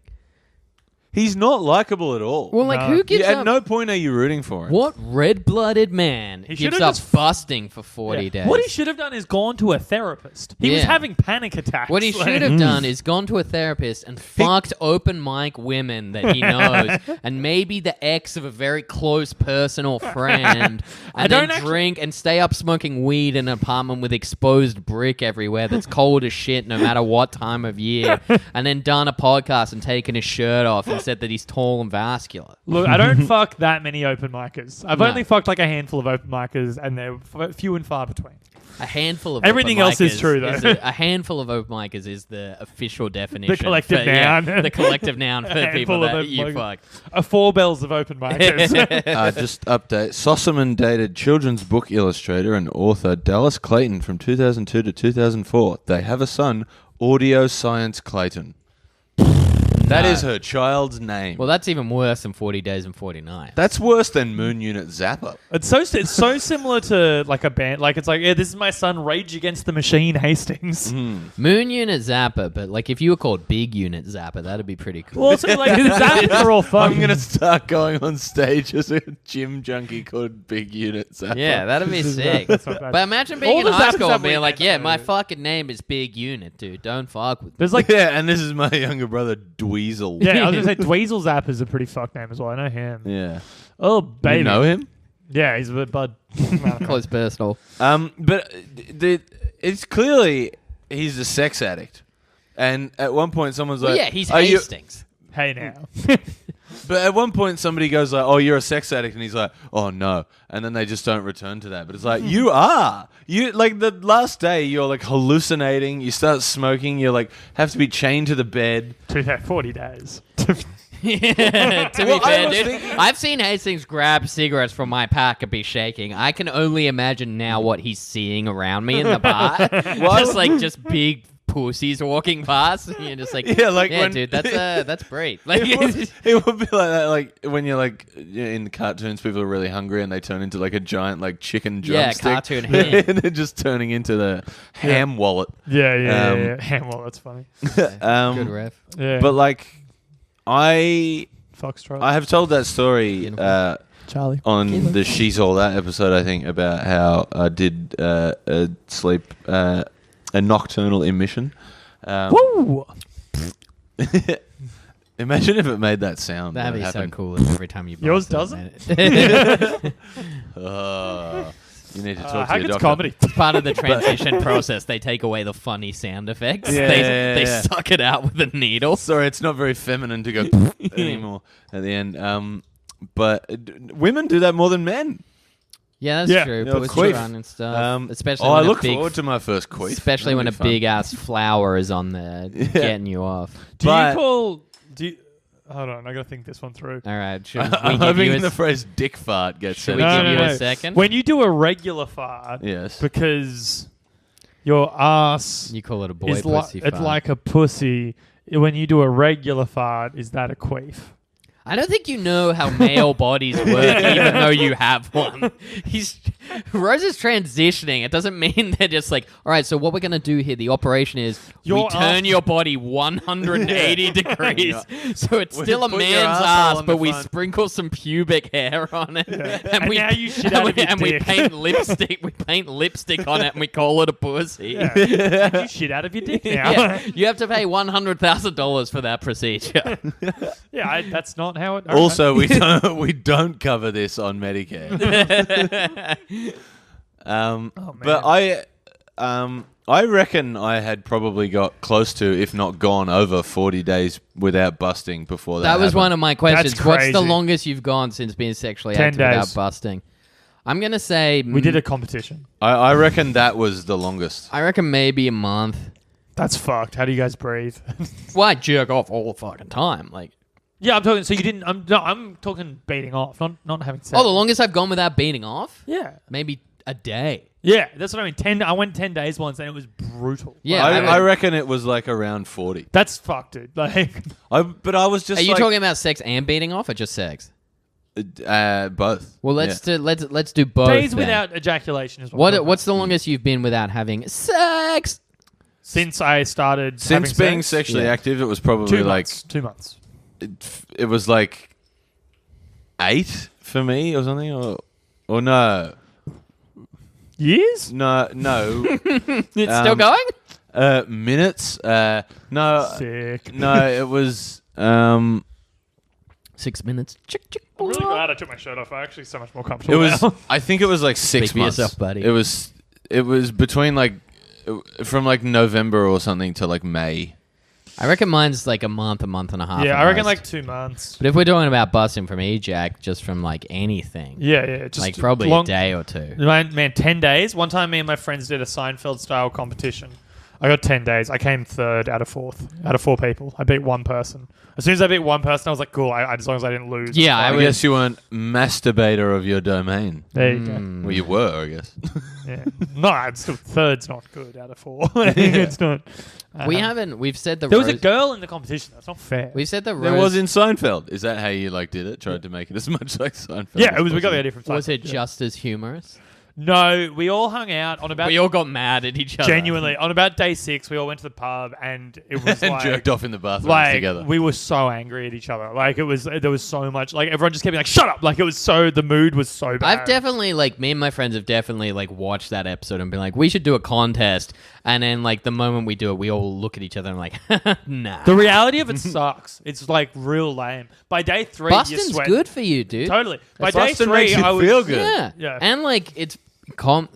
He's not likable at all. well, like No. who gives At up? no point are you rooting for him. What red-blooded man He gives should've up just- busting for 40 Yeah. days? What he should have done is gone to a therapist. He was Yeah. having panic attacks. What he Like- should have done is gone to a therapist and fucked open mic women that he knows, and maybe the ex of a very close personal friend, I and don't then actually- drink and stay up smoking weed in an apartment with exposed brick everywhere that's cold as shit no matter what time of year, and then done a podcast and taken his shirt off and said that he's tall and vascular. Look, I don't fuck that many open micers. I've No. only fucked like a handful of open micers, and they're few and far between. A handful of everything else is true though. A handful of open micers is the official definition. The collective noun. The collective noun for people that you fuck. A 4 bells of open micers. Just update. Sossaman dated children's book illustrator and author Dallas Clayton from 2002 to 2004. They have a son, Audio Science Clayton. That is her child's name. Well, that's even worse than 40 Days and 40 Nights. That's worse than Moon Unit Zappa. It's so similar to like a band. Like it's like, yeah, this is my son, Rage Against the Machine, Hastings. Moon Unit Zappa, but like if you were called Big Unit Zappa, that'd be pretty cool. Well, also, like Zappa are all fun. I'm gonna start going on stage as a gym junkie called Big Unit Zappa. Yeah, that'd be sick. But imagine being in high school and being like, yeah, my fucking name is Big Unit, dude. Don't fuck with me. There's like, yeah, and this is my younger brother, Dweezil. Yeah, I was gonna say Dweezil Zappa is a pretty fuck name as well. I know him. Yeah. Oh, baby. You know him? Yeah, he's a bit bud. Close personal. But it's clearly he's a sex addict. And at one point someone's like... yeah, he's Hastings. Hey now. But at one point somebody goes like, oh, you're a sex addict. And he's like, oh, no. And then they just don't return to that. But it's like, you are. You like the last day you're like hallucinating. You start smoking. You like have to be chained to the bed. 40 days. To be fair, dude, I've seen Hastings grab cigarettes from my pack and be shaking. I can only imagine now what he's seeing around me in the bar. Just big pussies walking past, and you're just like, dude, that's great. Like, it would be like that, like when you're like in the cartoons, people are really hungry and they turn into like a giant like chicken drumstick. Yeah, cartoon ham. And they're just turning into the ham wallet. Yeah. Ham wallet's funny. Good ref. Yeah. But like, I have told that story Charlie on the She's All That episode, I think, about how I did sleep a nocturnal emission. Woo! Imagine if it made that sound. That'd be so cool every time you. Yours doesn't. You need to talk to your doctor. Comedy. It's part of the transition process. They take away the funny sound effects. They suck it out with a needle. Sorry, it's not very feminine to go anymore at the end. But women do that more than men. Yeah, that's true. Yeah, Pussy run and stuff. Especially when I look forward to my first queef. Especially when a big ass flower is on there getting you off. Hold on, I gotta think this one through. All right, should I'm hoping the phrase "dick fart" gets. Should we give you a second? When you do a regular fart, yes, because your ass, you call it a boy pussy fart. It's like a pussy. When you do a regular fart, is that a queef? I don't think you know how male bodies work, even though you have one. Rose is transitioning. It doesn't mean they're just like, all right, so what we're going to do here, the operation is we turn your body 180 degrees. So it's still a man's ass, but we sprinkle some pubic hair on it. Yeah. And now you shit out of your dick. We paint lipstick on it and we call it a pussy. Yeah. And you shit out of your dick now. Yeah. You have to pay $100,000 for that procedure. Yeah, that's not how it. Also, we don't cover this on Medicare. But I reckon I had probably got close to, if not gone over 40 days without busting before that. That was happened. one of my questions. That's crazy. What's the longest you've gone since being sexually 10 active days. without busting? I'm gonna say We did a competition. I reckon that was the longest. I reckon maybe a month. That's fucked. How do you guys breathe? Well, I jerk off all the fucking time. Like, yeah, I'm talking. So you didn't. I'm talking beating off, not having sex. oh, the longest I've gone without beating off? Yeah. Maybe a day. Yeah, that's what I mean. I went 10 days once, and it was brutal. Yeah, I reckon it was like around 40. That's fucked, dude. Like, but I was just. Are you talking about sex and beating off, or just sex? Both. Well, let's do both. Days then. without ejaculation is what. What's the longest you've been without having sex? Since I started. Since being sex? sexually active, it was probably 2 months. It was like 8 for me or something, or no. Years? No. It's still going? Minutes. No. Sick. No, it was 6 minutes. I'm really glad I took my shirt off. I'm actually so much more comfortable. It was. now. I think it was like 6 Speak for months. yourself, buddy. It was between like from like November or something to like May. I reckon mine's like a month and a half. Yeah, I reckon like 2 months. But if we're talking about busting from ejac, just from like anything. Yeah, just like probably a day or two. Man, 10 days. One time me and my friends did a Seinfeld-style competition. I got 10 days. I came third out of 4 people. I beat one person. As soon as I beat one person, I was like, cool, as long as I didn't lose. Yeah, I guess you weren't masturbator of your domain. There you go. Well, you were, I guess. Yeah. No, it's still, third's not good out of 4. It's not. We've said there was a girl in the competition. That's not fair. We said there was in Seinfeld. Is that how you did it? Tried to make it as much like Seinfeld? Yeah, it was. We got the idea from Seinfeld. Was it just as humorous? No, we all hung out on about... We all got mad at each other. Genuinely. On about day 6, we all went to the pub and it was and like... jerked off in the bathroom together. We were so angry at each other. There was so much... everyone just kept being like, shut up! It was so... The mood was so bad. I've definitely, me and my friends have definitely, watched that episode and been like, we should do a contest. And then, the moment we do it, we all look at each other and like, nah. The reality of it sucks. It's, real lame. By day 3, Boston's good for you, dude. Totally. By day Boston 3, makes you I was... feel good. Yeah. And, it's...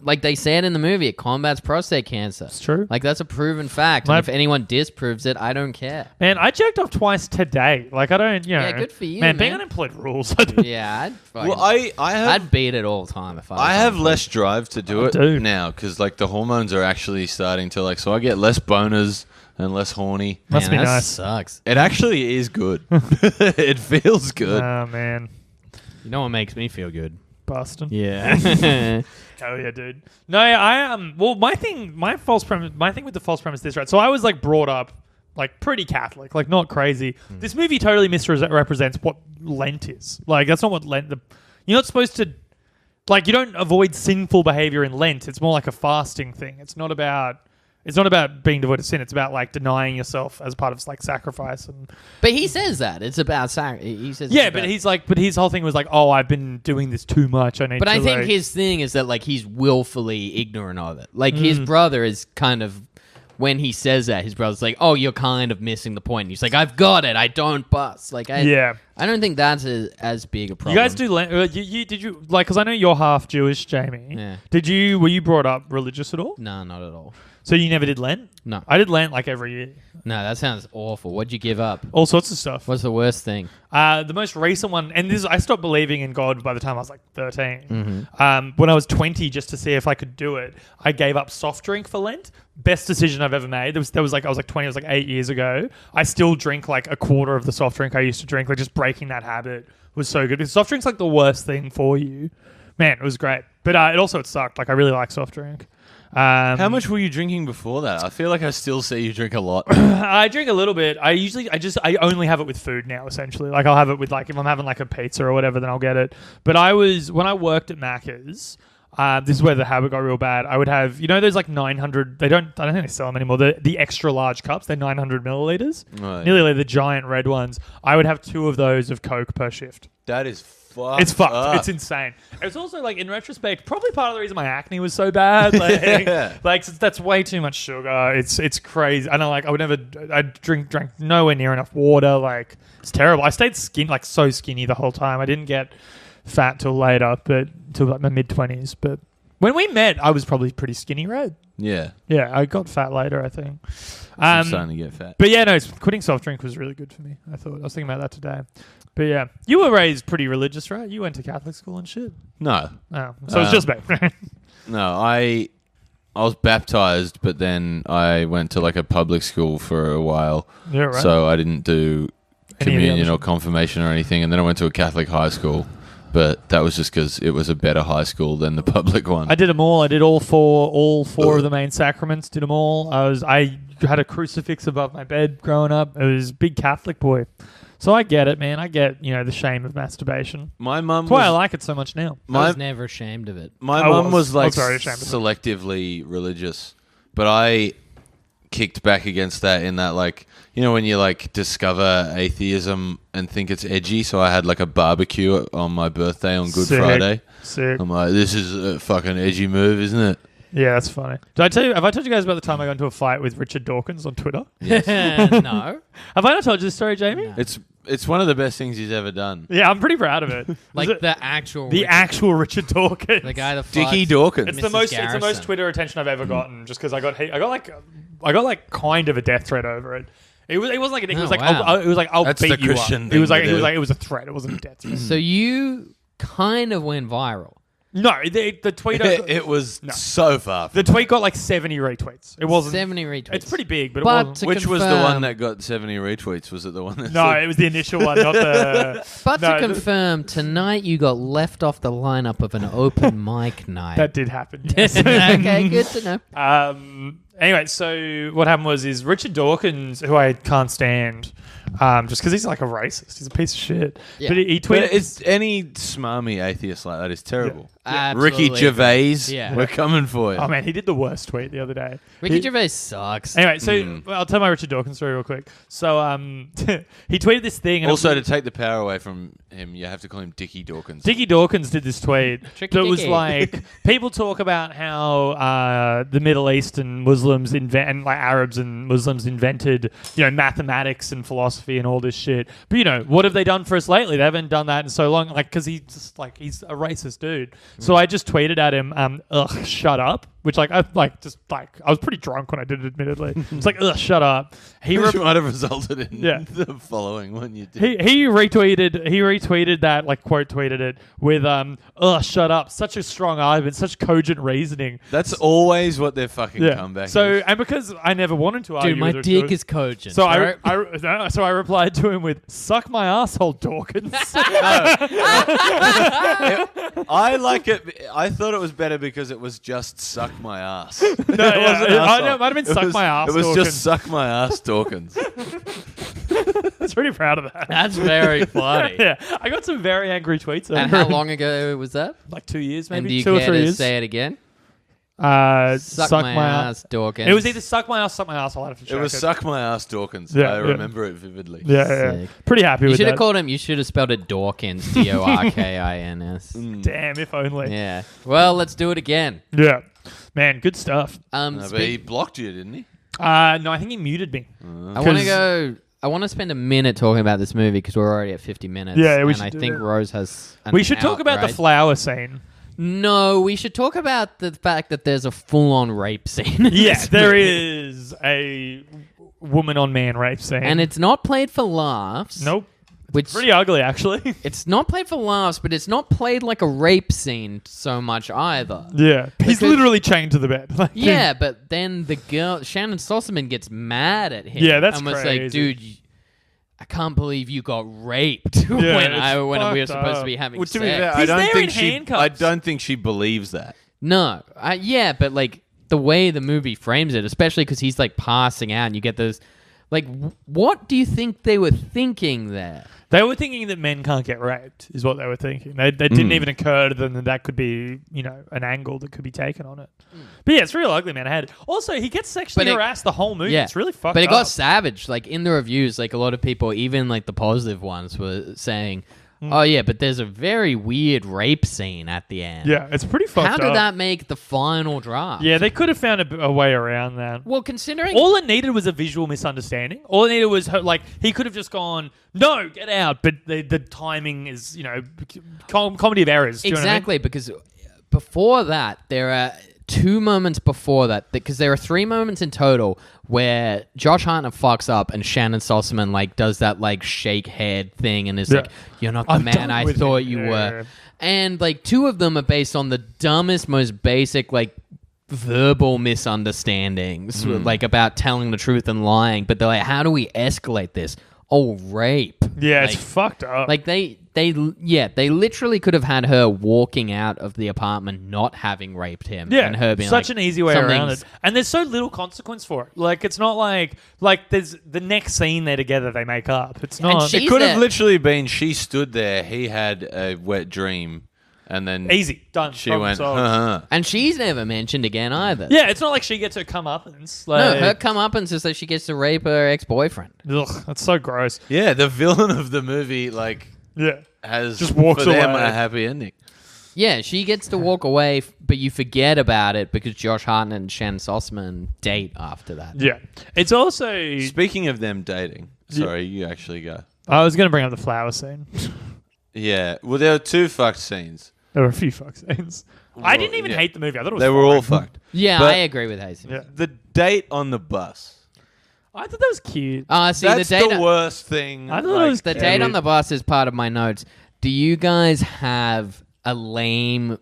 like they say it in the movie, it combats prostate cancer. It's true. That's a proven fact. And if anyone disproves it, I don't care. Man, I jerked off twice today. I don't, Yeah, good for you, man. Being unemployed rules. Yeah, I'd beat it all the time if I have less drive to do it now because the hormones are actually starting to so I get less boners and less horny. Must be nice. Sucks. It actually is good. It feels good. Oh man. You know what makes me feel good? Boston. Yeah. Hell yeah, dude. No, I well, my thing with the false premise is this, right? So I was brought up pretty Catholic, not crazy. This movie totally misrepresents what Lent is. That's not what Lent. You're not supposed to, you don't avoid sinful behavior in Lent. It's more like a fasting thing. It's not about being devoid of sin. It's about denying yourself as part of sacrifice. But he says that it's about he says but he's but his whole thing was oh, I've been doing this too much. I need. But to I think his thing is that he's willfully ignorant of it. His brother is kind of, when he says that, his brother's oh, you're kind of missing the point. And he's I've got it. I don't bust. I don't think that's as big a problem. You guys do Lent? Did you because I know you're half Jewish, Jamie. Yeah. Were you brought up religious at all? No, not at all. So you never did Lent? No. I did Lent every year. No, that sounds awful. What'd you give up? All sorts of stuff. What's the worst thing? The most recent one, and I stopped believing in God by the time I was 13. When I was 20, just to see if I could do it, I gave up soft drink for Lent. Best decision I've ever made. I was 20, it was 8 years ago. I still drink a quarter of the soft drink I used to drink. Just breaking that habit was so good. Because soft drink's the worst thing for you. Man, it was great. But it sucked. I really like soft drink. How much were you drinking before that? I feel I still see you drink a lot. I drink a little bit. I only have it with food now, essentially. I'll have it with if I'm having a pizza or whatever, then I'll get it. But when I worked at Macca's, this is where the habit got real bad. I would have, those 900, I don't think they sell them anymore. The extra large cups, they're 900 milliliters. Right. Nearly the giant red ones. I would have 2 of those of Coke per shift. That is fucked. It's fucked. Up. It's insane. It's also in retrospect, probably part of the reason my acne was so bad. That's way too much sugar. It's crazy. I know. I drank nowhere near enough water. It's terrible. I stayed so skinny the whole time. I didn't get fat till later, but till my mid-20s. But when we met, I was probably pretty skinny, right? Yeah. Yeah, I got fat later, I think. I'm starting to get fat. But yeah, no, quitting soft drink was really good for me. I was thinking about that today. But yeah, you were raised pretty religious, right? You went to Catholic school and shit. No. Oh, so it's just me. No, I was baptized, but then I went to a public school for a while. Yeah, right. So I didn't do communion or confirmation or anything, and then I went to a Catholic high school. But that was just because it was a better high school than the public one. I did them all. I did all four of the main sacraments. Did them all. I had a crucifix above my bed growing up. I was a big Catholic boy. So I get it, man. I get, the shame of masturbation. My mum That's why I like it so much now. I was never ashamed of it. My mum was selectively religious, but I kicked back against that in that when you discover atheism and think it's edgy. So I had a barbecue on my birthday on Good Friday. Sick. I'm this is a fucking edgy move, isn't it? Yeah, that's funny. Have I told you guys about the time I got into a fight with Richard Dawkins on Twitter? Yes. No. Have I not told you this story, Jamie? No. It's one of the best things he's ever done. Yeah, I'm pretty proud of it. The actual Richard Dawkins. The guy that Dickie Dawkins. It's the most Twitter attention I've ever gotten, just because I got kind of a death threat over it. It wasn't like it was like wow. it was like I'll That's beat the you up. Christian It was thing like to it was do. like it was a threat. It wasn't a death threat. So you kind of went viral. No, the tweet It was so far. the tweet got like 70 retweets. It wasn't 70 retweets. It's pretty big, but it But wasn't. Which was the one that got 70 retweets? Was it the one that No, said- it was the initial one, not the. But no, to confirm, tonight you got left off the lineup of an open mic night. that did happen. Yes. Okay, good to know. Anyway, so what happened is Richard Dawkins, who I can't stand, just because he's like a racist. He's a piece of shit. Yeah. But he But tweeted. it's any smarmy atheist like that is terrible. Absolutely. Ricky Gervais, Yeah. we're coming for you. Oh man, he did the worst tweet the other day. Ricky Gervais sucks. Anyway, so I'll tell my Richard Dawkins story real quick. So he tweeted this thing. And Also, to take the power away from him, you have to call him Dickie Dawkins. Dickie Dawkins did this tweet Tricky that was Dickie. like people talk about how the Middle East and Muslims and like Arabs and Muslims invented mathematics and philosophy and all this shit. But what have they done for us lately? They haven't done that in so long. Like because he's a racist dude. So I just tweeted at him, "Ugh, shut up." Which I was pretty drunk when I did it. Admittedly, it's like, "Ugh, shut up." Which might have resulted in Yeah. the following one you did. He retweeted that, like quote tweeted it with "Ugh, shut up." Such a strong argument, such cogent reasoning. That's always what their fucking comeback So is. and because I never wanted to argue, Dude, my with Richard dick Dawkins, is cogent. so right? I replied to him with "Suck my asshole, Dawkins." I like it. I thought it was better because it was just suck my ass. No, it might have been "Suck my ass." It was Dawkins. just suck my ass, Dawkins. I was pretty proud of that. That's very funny. Yeah, I got some very angry tweets. And how long ago was that? Like 2 years, And do maybe you 2 or care 3 to years. say it again? Suck my ass, Dawkins. It was either suck my ass, I'll have to check It was suck my ass, Dawkins. Yeah, I yeah. remember it vividly. Yeah. Sick. Pretty happy You with should have that. called him. You should have spelled it Dawkins. Dorkins. Damn, if only. Yeah. Well, let's do it again. Yeah. Man, good stuff. No, but he blocked you, didn't he? No, I think he muted me. I want to go. I want to spend a minute talking about this movie because we're already at 50 minutes. Yeah, we and should I do think that. Rose has. We should talk about the flower scene. No, we should talk about the fact that there's a full-on rape scene. in Yeah, this there movie. is a woman on man rape scene. And it's not played for laughs. Nope. Which Pretty ugly, actually. it's not played for laughs, but it's not played like a rape scene so much either. Yeah. He's Because- literally chained to the bed. Like, Yeah, but then the girl, Shannon Sossaman, gets mad at him. Yeah, that's and was like, crazy. dude, I can't believe you got raped when it's we were fucked supposed to up. be having Well, to be sex. fair, He's there in handcuffs. I don't think she believes that. No, yeah, but like the way the movie frames it, especially because he's like passing out, and you get those. Like, what do you think they were thinking there? They were thinking that men can't get raped, is what they were thinking. They didn't even occur to them that could be, an angle that could be taken on it. But yeah, it's real ugly, man. I had it. Also, he gets sexually harassed the whole movie. Yeah, It's really fucked up. But it got savage. Like in the reviews, like a lot of people, even like the positive ones, were saying, "Oh yeah, but there's a very weird rape scene at the end." Yeah, it's pretty fucked up. How did that make the final draft? Yeah, they could have found a way around that. Well, considering All it needed was a visual misunderstanding. All it needed was he could have just gone, "No, get out." But the timing is, comedy of errors. Do you know what I mean? exactly because before that, there are 2 moments before that because there are 3 moments in total where Josh Hartnett fucks up and Shannon Sossaman does that shake head thing and is like, "You're not the I'm man done I with thought him." you Yeah. were," and 2 of them are based on the dumbest, most basic verbal misunderstandings, about telling the truth and lying. But they're like, "How do we escalate this?" Oh, rape. Yeah, it's fucked up. They literally could have had her walking out of the apartment not having raped him. Yeah, and her being such an easy way around "Something's- it. And there's so little consequence for it. It's not like there's the next scene they're together they make up. It's not she- It could have there. literally been she stood there, he had a wet dream, and then easy. Done. she Problem went, solved. And she's never mentioned again either. Yeah, it's not like she gets her comeuppance. No, her comeuppance is that she gets to rape her ex-boyfriend. Ugh, that's so gross. Yeah, the villain of the movie, Yeah. has Just walks for them away. a happy ending. Yeah, she gets to walk away, but you forget about it because Josh Hartnett and Shannon Sossaman date after that. Yeah. It's also... Speaking of them dating, sorry, you actually go. I was going to bring up the flower scene. Yeah, well, there were 2 fucked scenes. There were a few fuck scenes. I didn't even yeah. hate the movie. I thought it was They were all fine. fucked. Yeah, But- I agree with Hazy. Yeah. The date on the bus. I thought that was cute. See, That's the date the worst thing. I thought it was the date on the bus is part of my notes. Do you guys have a lame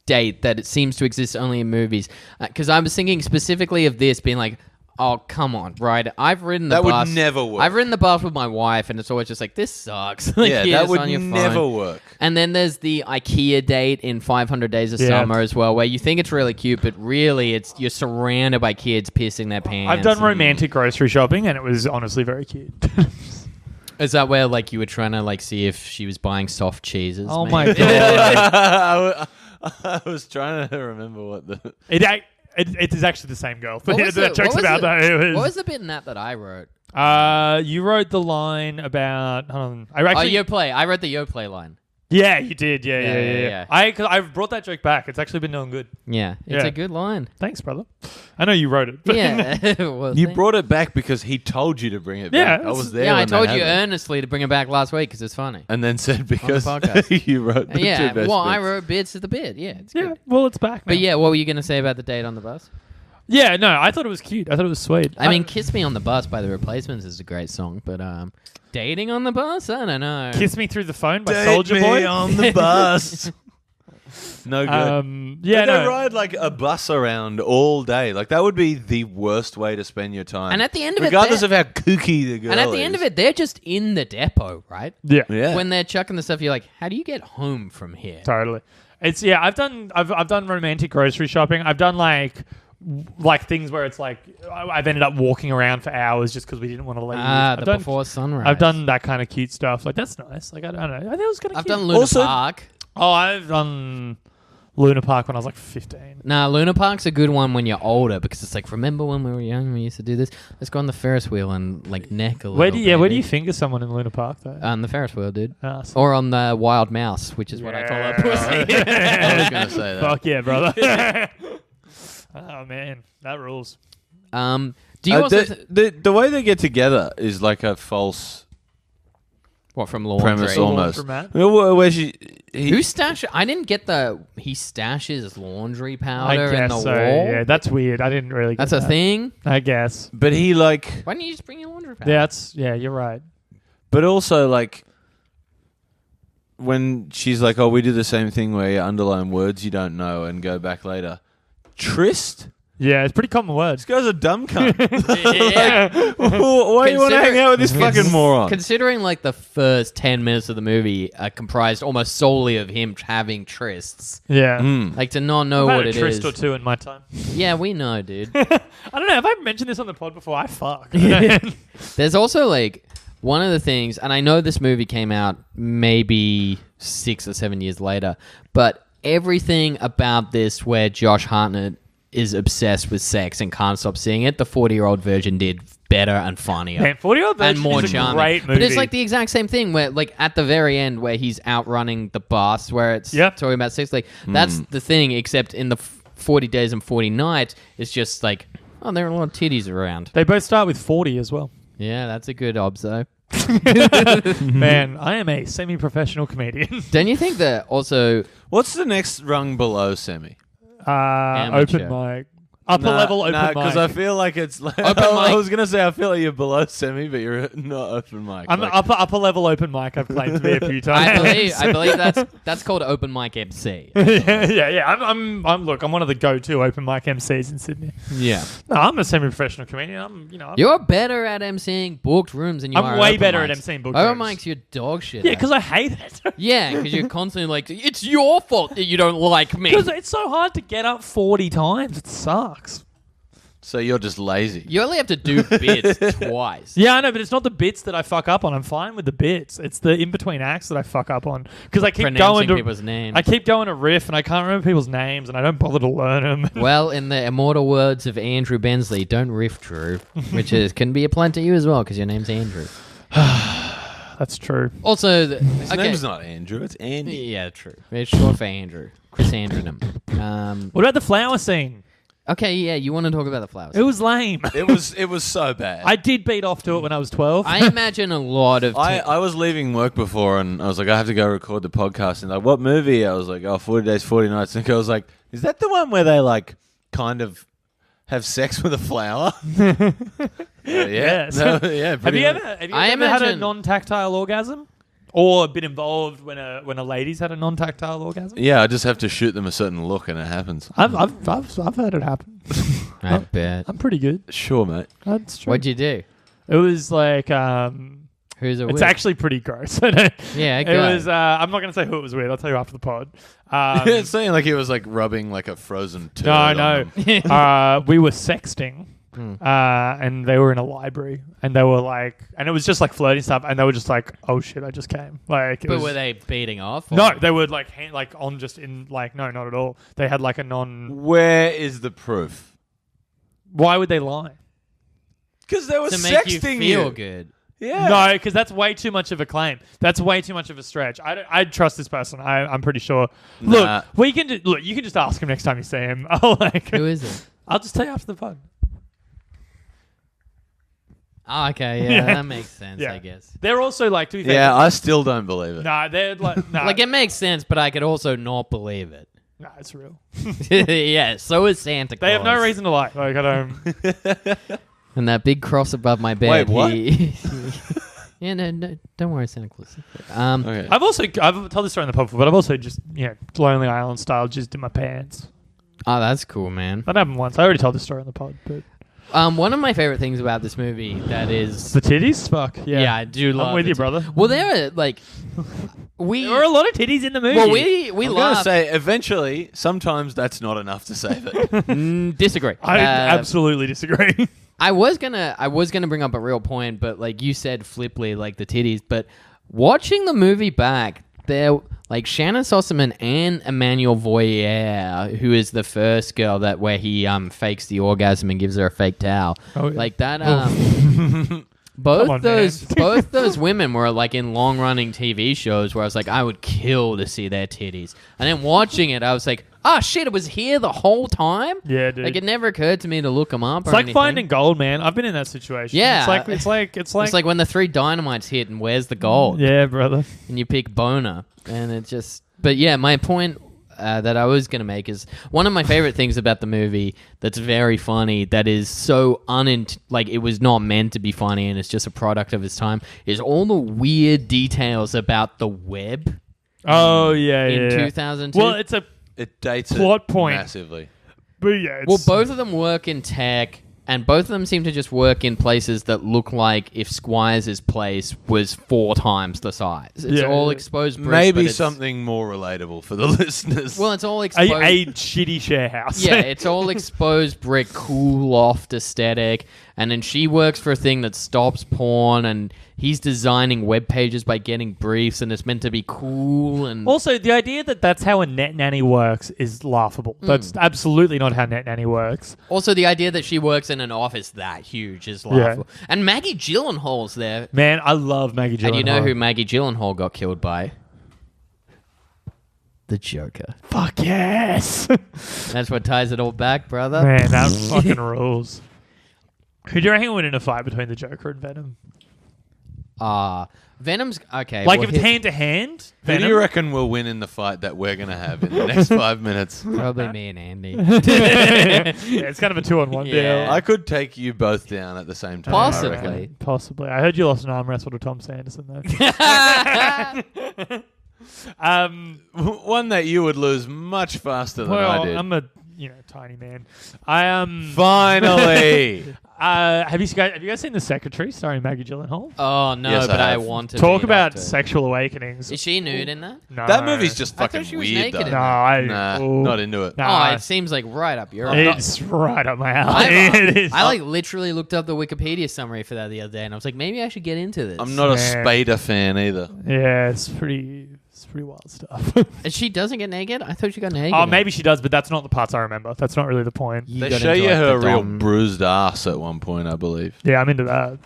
date that it seems to exist only in movies? Because I was thinking specifically of this being like, oh, come on, right? I've ridden the bus. That would never work. I've ridden the bus with my wife, and it's always just like, this sucks. Like, yeah, that would never work. And then there's the IKEA date in 500 Days of Summer as well, where you think it's really cute, but really you're surrounded by kids pissing their pants. I've done romantic grocery shopping, and it was honestly very cute. Is that where like you were trying to like see if she was buying soft cheeses? Oh my god! I was trying to remember what the... It is actually the same girl. What was that joke's about that. What was the bit in that I wrote? You wrote the line about... Hold on. Yoplait. I wrote the Yoplait line. Yeah, you did. Yeah. I've brought that joke back. It's actually been doing good. Yeah, it's a good line. Thanks, brother. I know you wrote it. Yeah. You brought it back because he told you to bring it back. Yeah, I was there. Yeah, I when told that you happened. earnestly to bring it back last week because it's funny. And then said because podcast. you wrote the two best bits. I wrote bits of the bit. Yeah, it's good. Well, it's back now. But yeah, what were you going to say about the date on the bus? Yeah, no, I thought it was cute. I thought it was sweet. I mean, Kiss Me on the Bus by The Replacements is a great song, but dating on the bus? I don't know. Kiss Me Through the Phone by Date Soulja me Boy. on the bus. No good. Yeah, they ride like a bus around all day. Like that would be the worst way to spend your time. And at the end of regardless of how kooky the girl is. And at the end of it, they're just in the depot, right? Yeah. When they're chucking the stuff, you're like, how do you get home from here? Totally. It's I've done romantic grocery shopping. I've done like things where it's like I've ended up walking around for hours just because we didn't want to leave. Before sunrise. I've done that kind of cute stuff. Like that's nice. Like I don't know. I think it was kind of I've cute. done Luna Park. Oh, I've done Luna Park when I was like 15. Nah, Luna Park's a good one when you're older because it's like, remember when we were young, we used to do this? Let's go on the Ferris wheel and like neck a little. Where do you finger someone in Luna Park though? On the Ferris wheel, dude. So or on the wild mouse, which is what I call a pussy. I was going to say that. Fuck yeah, brother. Oh man, that rules. Do you also the way they get together is like a false from laundry? Premise almost. Laundromat? Where Who stashes? I didn't get he stashes laundry powder in the wall. Yeah, that's weird. I didn't really. Get That's a thing. I guess. But he like. Why don't you just bring your laundry powder? Yeah, you're right. But also like. When she's like, "Oh, we do the same thing where you underline words you don't know and go back later." Tryst? Yeah, it's a pretty common word. This guy's a dumb cunt. Yeah. Why do you want to hang out with this fucking moron? Considering like the first 10 minutes of the movie are comprised almost solely of him having trysts. Yeah. Like to not know I've had what a it tryst is. or two in my time. Yeah, we know, dude. I don't know. Have I mentioned this on the pod before? I fuck. There's also like one of the things, and I know this movie came out maybe 6 or 7 years later, but everything about this where Josh Hartnett is obsessed with sex and can't stop seeing it, the 40-year-old version did better and funnier. Man, 40-year-old version and more is charming. A great movie. But it's like the exact same thing where like at the very end where he's outrunning the bus where it's talking about sex. Like that's the thing, except in the 40 Days and 40 Nights, it's just like, oh, there are a lot of titties around. They both start with 40 as well. Yeah, that's a good obso. Man, I am a semi-professional comedian. Don't you think that also... What's the next rung below semi? Open mic. Upper level open mic. Because I feel like it's like... Open I mic. was going to say I feel like you're below semi, but you're not open mic. I'm like, upper level open mic. I've claimed to be a few times. I believe that's called open mic MC. yeah. I'm one of the go-to open mic MCs in Sydney. Yeah. No, I'm a semi-professional comedian. You're better at MCing booked rooms than you are I'm way open better mics. at MCing booked Open rooms. mics, you're dog shit. Yeah, because I hate it. Yeah, because you're constantly like, it's your fault that you don't like me. Because it's so hard to get up 40 times. It sucks. So you're just lazy. You only have to do bits twice. Yeah, I know, but it's not the bits that I fuck up on. I'm fine with the bits. It's the in-between acts that I fuck up on. Because I keep Pronouncing going to people's names. I keep going to riff, and I can't remember people's names, and I don't bother to learn them. Well, in the immortal words of Andrew Bensley, don't riff, Drew, which can be applied to you as well because your name's Andrew. That's true. Also, His name's not Andrew, it's Andy. Yeah, true. It's short for Andrew. Chris Andrew. What about the flower scene? Okay, yeah, you want to talk about the flowers. It was lame. It was so bad. I did beat off to it when I was 12. I imagine a lot of... I was leaving work before and I was like, I have to go record the podcast. And like, what movie? I was like, 40 Days, 40 Nights. And I was like, is that the one where they like kind of have sex with a flower? Yes. No, yeah. Have you ever had a non-tactile orgasm? Or been involved when a lady's had a non-tactile orgasm? Yeah, I just have to shoot them a certain look and it happens. I've had it happen. I bet. I'm pretty good. Sure, mate. That's true. What'd you do? It was like Who's it with? it's actually pretty gross. Yeah, it was. I'm not going to say who it was with. I'll tell you after the pod. It's saying like he was like rubbing like a frozen turd. No. We were sexting. And they were in a library, and they were like, and it was just like flirting stuff, and they were just like, "Oh shit, I just came." Like, were they beating off? Or? No, they would like on just in like no, not at all. They had like a non. Where is the proof? Why would they lie? Because they were to sexting make you feel good. Yeah. No, because that's way too much of a claim. That's way too much of a stretch. I'd trust this person. I'm pretty sure. Nah. Look, you can just ask him next time you see him. Who is it? I'll just tell you after the pod. Oh, okay, yeah, that makes sense, I guess. They're also like, to be fair, Yeah, I still don't believe it. nah, they're like, nah, Like, it makes sense, but I could also not believe it. nah, it's real. Yeah, so is Santa Claus. They have no reason to lie. Like, I don't. And that big cross above my bed. Wait, what? Yeah, no, don't worry, Santa Claus. Okay. I've told this story in the pod before, but I've also just, Lonely Island style, just in my pants. Oh, that's cool, man. That happened once. I already told this story on the pod, but One of my favorite things about this movie that is the titties. Fuck yeah, I do love. I'm with you, brother. Well, there are like there are a lot of titties in the movie. Well, we I'm love. gonna say eventually, sometimes that's not enough to save it. Disagree. I absolutely disagree. I was gonna bring up a real point, but like you said, flipply, like the titties. But watching the movie back, there like Shannon Sossaman and Emmanuel Voyer, who is the first girl where he fakes the orgasm and gives her a fake towel, like that. Both those women were like in long running TV shows where I was like, I would kill to see their titties. And then watching it, I was like, oh shit, it was here the whole time. Yeah, dude. Like it never occurred to me to look them up. It's like finding gold, man. I've been in that situation. Yeah, it's like when the 3 dynamites hit and where's the gold? Yeah, brother. And you pick boner, and it just. But yeah, my point that I was going to make is one of my favorite things about the movie that's very funny, that is so like it was not meant to be funny and it's just a product of its time, is all the weird details about the web. Oh, yeah, in 2002. Well, It dates plot point massively. But yeah, well, both of them work in tech, and both of them seem to just work in places that look like if Squires' place was 4 times the size. It's all exposed brick. Maybe something more relatable for the listeners. Well, it's all exposed. A shitty share house. Yeah, it's all exposed brick, cool loft aesthetic. And then she works for a thing that stops porn, and he's designing web pages by getting briefs, and it's meant to be cool. And also, the idea that that's how a net nanny works is laughable. That's absolutely not how net nanny works. Also, the idea that she works in an office that huge is laughable. Yeah. And Maggie Gyllenhaal's there. Man, I love Maggie Gyllenhaal. And you know who Maggie Gyllenhaal got killed by? The Joker. Fuck yes. That's what ties it all back, brother. Man, that fucking rules. Who do you reckon would win in a fight between the Joker and Venom? Venom's... Okay. Like, if it's hand-to-hand, who do you reckon will win in the fight that we're going to have in the next 5 minutes? Probably me and Andy. Yeah, it's kind of a 2-on-1 deal. I could take you both down at the same time. Possibly. Possibly. I heard you lost an arm wrestle to Tom Sanderson, though. One that you would lose much faster than I did. I'm a tiny man. Finally. Have you guys seen The Secretary starring Maggie Gyllenhaal? Oh no, Yes, but I have. want to talk about sexual awakenings. Is she nude in that? No, that movie's just I thought fucking she was weird, naked though. in No, Not into it. Nah. Oh, it seems like right up your. It's right up my alley. It is. I like literally looked up the Wikipedia summary for that the other day, and I was like, maybe I should get into this. I'm not a Spader fan either. Yeah, it's pretty wild stuff. And she doesn't get naked? I thought she got naked. Oh, maybe she does, but that's not the parts I remember. That's not really the point. You They got show into, you like, her the real dom- bruised ass at one point, I believe. Yeah, I'm into that.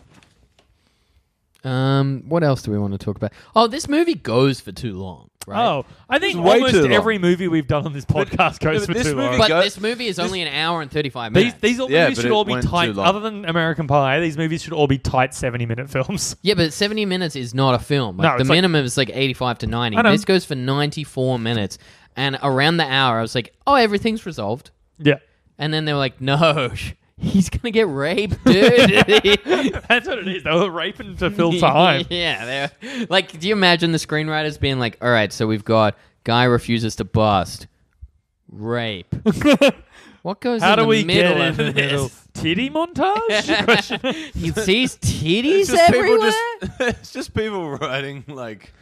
What else do we want to talk about? Oh, this movie goes for too long, right? Oh, I think It's way almost too long. every movie we've done on this podcast goes for this too movie long. But this movie is only an hour and 35 These minutes. movies but should it all be went tight. too long. Other than American Pie, these movies should all be tight 70-minute films. Yeah, but 70 minutes is not a film. Like, No, the it's like- minimum is like 85 to 90. I know. This goes for 94 minutes. And around the hour, I was like, oh, everything's resolved. Yeah. And then they were like, no, he's going to get raped, dude. That's what it is. They were raping to fill time. Yeah. Like, do you imagine the screenwriters being like, all right, so we've got guy refuses to bust, rape. What goes How in do the we middle get of in the middle? this? Titty montage? He sees titties everywhere? It's just people writing, like,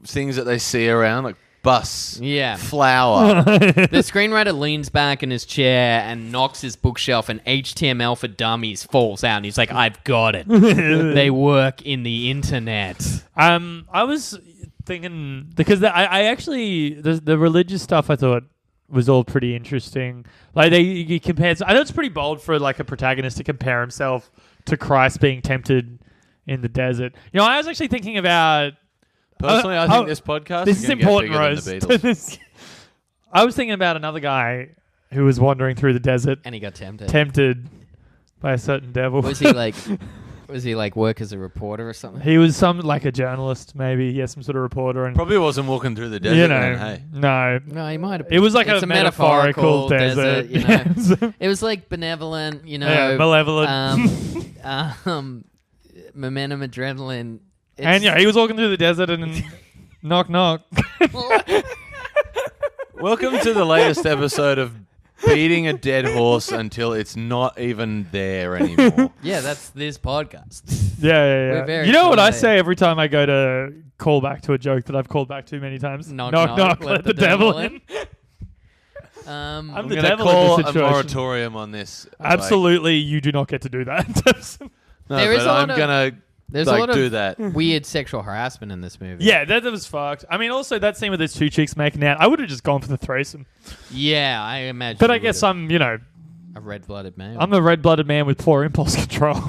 things that they see around, like bus, flower. The screenwriter leans back in his chair and knocks his bookshelf, and HTML for Dummies falls out, and he's like, I've got it. They work in the internet. I was thinking, because I actually, the religious stuff I thought was all pretty interesting. Like he compares, I know it's pretty bold for like a protagonist to compare himself to Christ being tempted in the desert. You know, I was actually thinking about, personally, I think this podcast is important, Rose. I was thinking about another guy who was wandering through the desert and he got tempted. Tempted by a certain devil. Was he like work as a reporter or something? He was like a journalist, maybe. Yeah, some sort of reporter. And probably wasn't walking through the desert. You know, then, hey. No, he might have. It was like a metaphorical desert. You know, it was like benevolent. You know, malevolent. Momentum, adrenaline. And he was walking through the desert and knock knock. Welcome to the latest episode of beating a dead horse until it's not even there anymore. Yeah, that's this podcast. Yeah. You know what I say every time I go to call back to a joke that I've called back too many times? Knock, knock, let the devil in. I'm the devil call in this situation. A moratorium on this. Absolutely, you do not get to do that. No, there is I'm going to do that. Weird sexual harassment in this movie. Yeah, that was fucked. I mean, also that scene with those two chicks making out, I would have just gone for the threesome. Yeah, I imagine. But I guess I'm, a red-blooded man. I'm a red-blooded man with poor impulse control.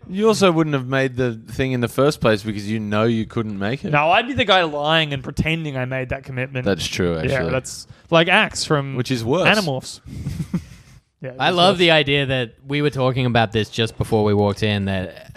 You also wouldn't have made the thing in the first place because you know you couldn't make it. No, I'd be the guy lying and pretending I made that commitment. That's true, actually. Yeah, that's like Axe from which is worse. Animorphs. Yeah, I love the idea that we were talking about this just before we walked in, that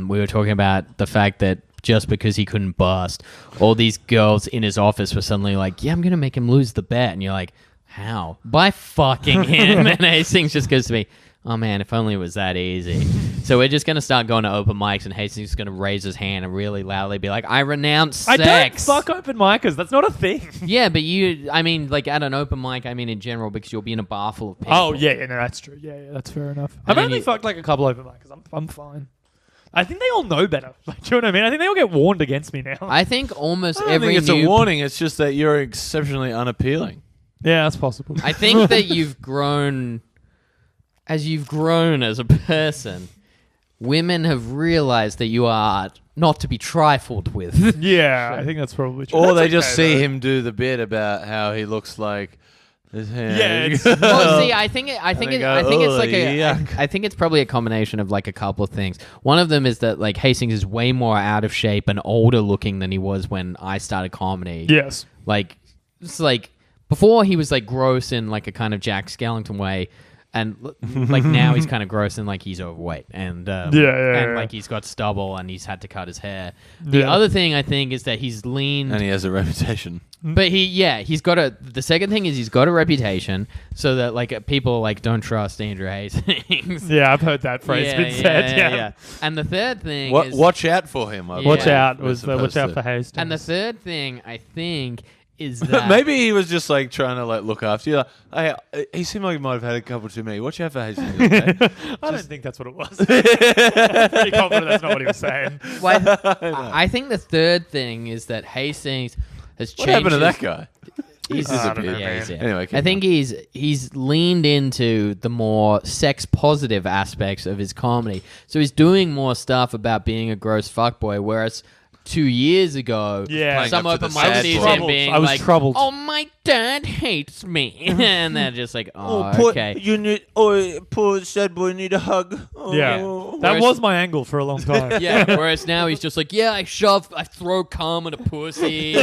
we were talking about the fact that just because he couldn't bust, all these girls in his office were suddenly like, yeah, I'm going to make him lose the bet. And you're like, how? By fucking him. And Hastings just goes to me, oh man, if only it was that easy. So we're just going to start going to open mics, and Hastings is going to raise his hand and really loudly be like, I renounce sex. I don't fuck open micers. That's not a thing. Yeah, but like at an open mic, in general, because you'll be in a bar full of people. Oh, yeah, no, that's true. Yeah, that's fair enough. I've only fucked like a couple open mics. I'm fine. I think they all know better. Like, do you know what I mean? I think they all get warned against me now. I think almost I don't every think it's a warning. It's just that you're exceptionally unappealing. Yeah, that's possible. I think that you've grown as a person. Women have realized that you are not to be trifled with. Yeah, I think that's probably true. Or they just see him do the bit about how he looks like his hair. Yeah. Well, see, I think it's probably a combination of like a couple of things. One of them is that like Hastings is way more out of shape and older looking than he was when I started comedy. Yes. Like it's like before he was like gross in like a kind of Jack Skellington way. And like now he's kind of gross and like he's overweight and like he's got stubble and he's had to cut his hair. The other thing I think is that he's lean and he has a reputation. But he's got the second thing is he's got a reputation so that like people like don't trust Andrew Hastings. Yeah, I've heard that phrase been said. Yeah. And the third thing is watch out for him. Watch out for Hastings. And the third thing I think is that maybe he was just like trying to like look after you. Like, he seemed like he might have had a couple too many. Watch out for Hastings. Okay? I don't think that's what it was. I'm pretty confident that's not what he was saying. Well, I think the third thing is that Hastings has changed. What happened to that guy? He's disappeared. Anyway, I think he's leaned into the more sex positive aspects of his comedy. So he's doing more stuff about being a gross fuckboy, whereas 2 years ago, some open mic sees him being like, troubled. "Oh, my dad hates me," and they're just like, okay. Poor sad boy need a hug. That was my angle for a long time. Whereas now he's just like, I throw cum in a pussy,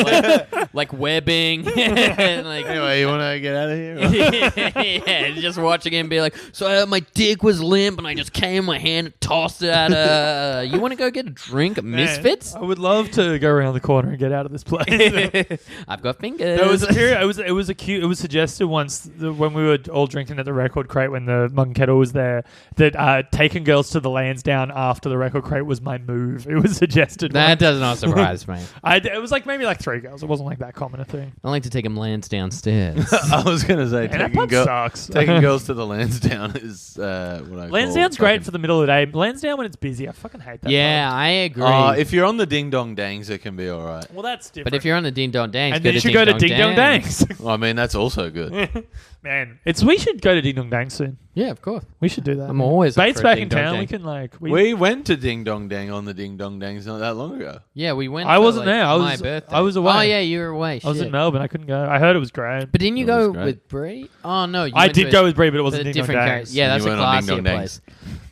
like webbing. And like, anyway, you want to get out of here? Just watching him be like, so my dick was limp and I just came in my hand and tossed it at her. You want to go get a drink at Misfits? I would love to go around the corner and get out of this place. I've got fingers. It It was suggested once when we were all drinking at the Record Crate when the Mug and Kettle was there that taking girls to the Lansdowne after the Record Crate was my move. It was suggested. That does not surprise me. It was like maybe like 3 girls. It wasn't like that common a thing. I like to take them Lance downstairs. I was gonna say sucks. taking girls to the Lansdowne is what I Lansdowne's great for the middle of the day. Lansdowne when it's busy, I fucking hate that. Yeah, I agree. If you're on the Ding Dong Dangs, it can be all right. Well, that's different. But if you're on the Ding Dong Dangs, and then you should go to Ding Dong Dangs. I mean, that's also good. Man, we should go to Ding Dong Dangs soon. Yeah, of course. We should do that. I'm always up Bates for a back Ding in Dong town. Dang. We can like we went to Ding Dong Dang on the Ding Dong Dangs not that long ago. Yeah, we went. I wasn't for, like, there. my birthday. I was away. Oh yeah, you were away. I was in Melbourne. I couldn't go. I heard it was great. But didn't you It go was great. with Bree? Oh no, you I went to did go with Bree, but it wasn't a Ding Dong different Dangs. Yeah, that's You a went on Ding classier Dong place.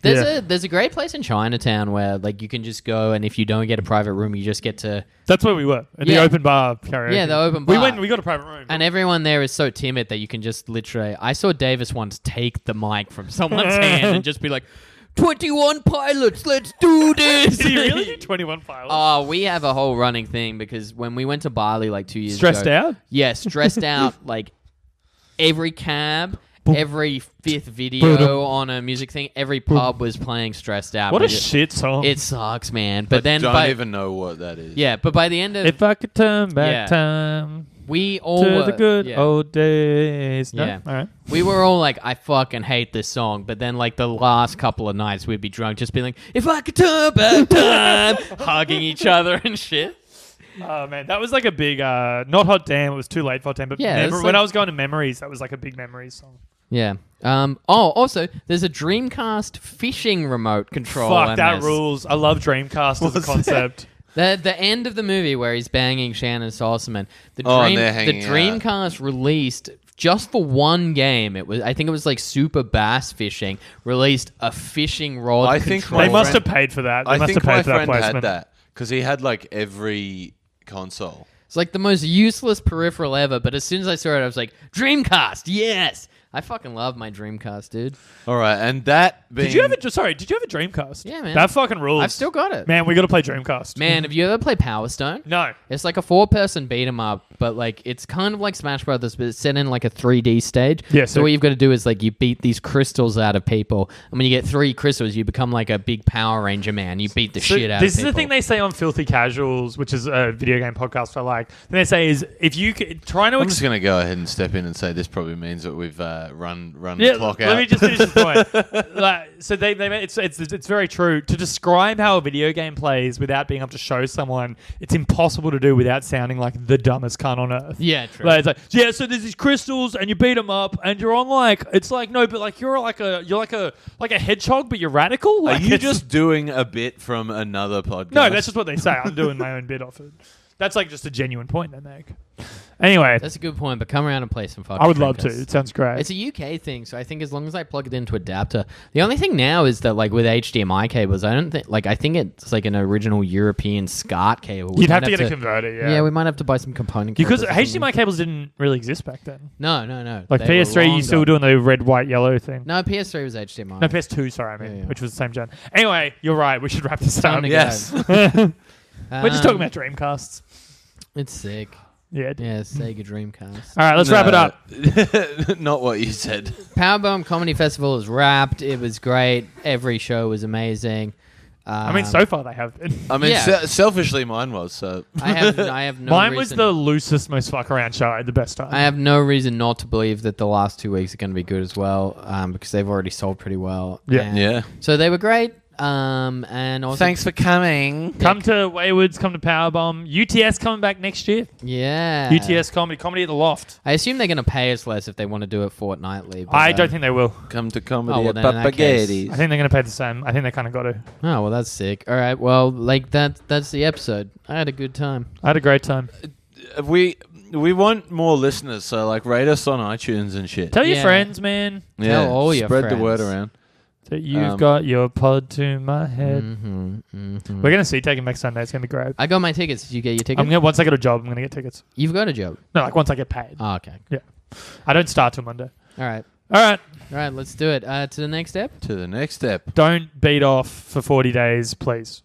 Dangs. There's a great place in Chinatown where like you can just go, and if you don't get a private room, you just get to. That's where we were. At the Yeah. open bar karaoke. Yeah, the open bar. We went. We got a private room. And everyone there is so timid that you can just literally. I saw Davis once take the mic from someone's hand and just be like, 21 pilots, let's do this. Did he really do 21 pilots? Oh, we have a whole running thing because when we went to Bali like 2 years Stressed ago. out? Yeah, stressed out. Like every cab, every fifth video on a music thing, every pub was playing Stressed Out. What a shit song. It sucks, man. But then don't even know what that is. Yeah, but by the end of If I could turn back Yeah. time we all to were, the good yeah. old days. No? Yeah. All right. We were all like, I fucking hate this song. But then, like, the last couple of nights, we'd be drunk, just being like, if I could turn back time, hugging each other and shit. Oh, man. That was like a big, not Hot Damn. It was too late for Hot Damn. But Yeah, it's when like- I was going to Memories, that was like a big Memories song. Yeah. Also, there's a Dreamcast fishing remote control. Fuck, in that this. rules. I love Dreamcast as a concept. The end of the movie where he's banging Shannon Salzman. The and they're hanging Dreamcast released just for one game. I think it was like Super Bass Fishing. Released a fishing rod. I think control. They must have paid for that. They I must think have paid my for that friend placement. had that because he had like every console. It's like the most useless peripheral ever. But as soon as I saw it, I was like, Dreamcast, yes. I fucking love my Dreamcast, dude. All right, and that being... Did you have a Dreamcast? Yeah, man. That fucking rules. I've still got it. Man, we got to play Dreamcast. Man, have you ever played Power Stone? No. It's like a 4-person beat 'em up, but like it's kind of like Smash Brothers, but it's set in like a 3D stage. Yeah, So so- what you've got to do is like you beat these crystals out of people, and when you get 3 crystals, you become like a big Power Ranger man. You beat the shit out of people. This is the thing they say on Filthy Casuals, which is a video game podcast I like. Then they say is if you try to... I'm just going to go ahead and step in and say this probably means that we've run Yeah, the clock out. let me just finish this point. So they it's very true. To describe how a video game plays without being able to show someone, it's impossible to do without sounding like the dumbest cunt on earth. Yeah, true. Like, it's like, yeah, so there's these crystals and you beat them up and you're on like, it's like, no, but like you're like a hedgehog, but you're radical. Are Like, you it's- just doing a bit from another podcast? No, that's just what they say. I'm doing my own bit off it. That's like just a genuine point they make. Anyway, That's a good point, but come around and play some fucking I would love to. Dreamcast. It sounds great. It's a UK thing, so I think as long as I plug it into adapter. The only thing now is that like with HDMI cables, I think it's like an original European SCART cable. We You'd might have to get a converter, yeah. Yeah, we might have to buy some component because cables or something. HDMI cables didn't really exist back then. No. Like They were PS3, you long still gone. doing the red, white, yellow thing. No, PS3 was HDMI. No, PS2, sorry, I mean, Yeah. which was the same gen. Anyway, you're right. We should wrap this Time up. to go. Yes. We're just talking about Dreamcasts. It's sick. Yeah. Yeah, Sega Dreamcast. All right, let's wrap it up. Not what you said. Powerbomb Comedy Festival is wrapped. It was great. Every show was amazing. I mean, so far they have been. I mean, Yeah. selfishly, mine was. So I have no Mine reason. was the loosest, most fuck around show. I had the best time. I have no reason not to believe that the last 2 weeks are going to be good as well, because they've already sold pretty well. Yeah. And yeah. So they were great. And also, Thanks for coming. Come to Waywoods, come to Powerbomb. UTS coming back next year. Yeah. UTS comedy at the Loft. I assume they're going to pay us less if they want to do it fortnightly. But, I don't think they will. Come to comedy Oh, well, at then in that case- Papagetti's. I think they're going to pay the same. I think they kind of got to. Oh well, that's sick. All right. Well, like that's the episode. I had a good time. I had a great time. We want more listeners, so like rate us on iTunes and shit. Tell your Yeah. friends, man, Yeah, Tell all your spread the friends. word around. that you've got your pod to my head. Mm-hmm. We're going to see Taking Back Sunday. It's going to be great. I got my tickets. Did you get your tickets? Once I get a job, I'm going to get tickets. You've got a job. No, like once I get paid. Oh, okay. Yeah. I don't start till Monday. All right. All right. All right. Let's do it. To the next step. To the next step. Don't beat off for 40 days, please.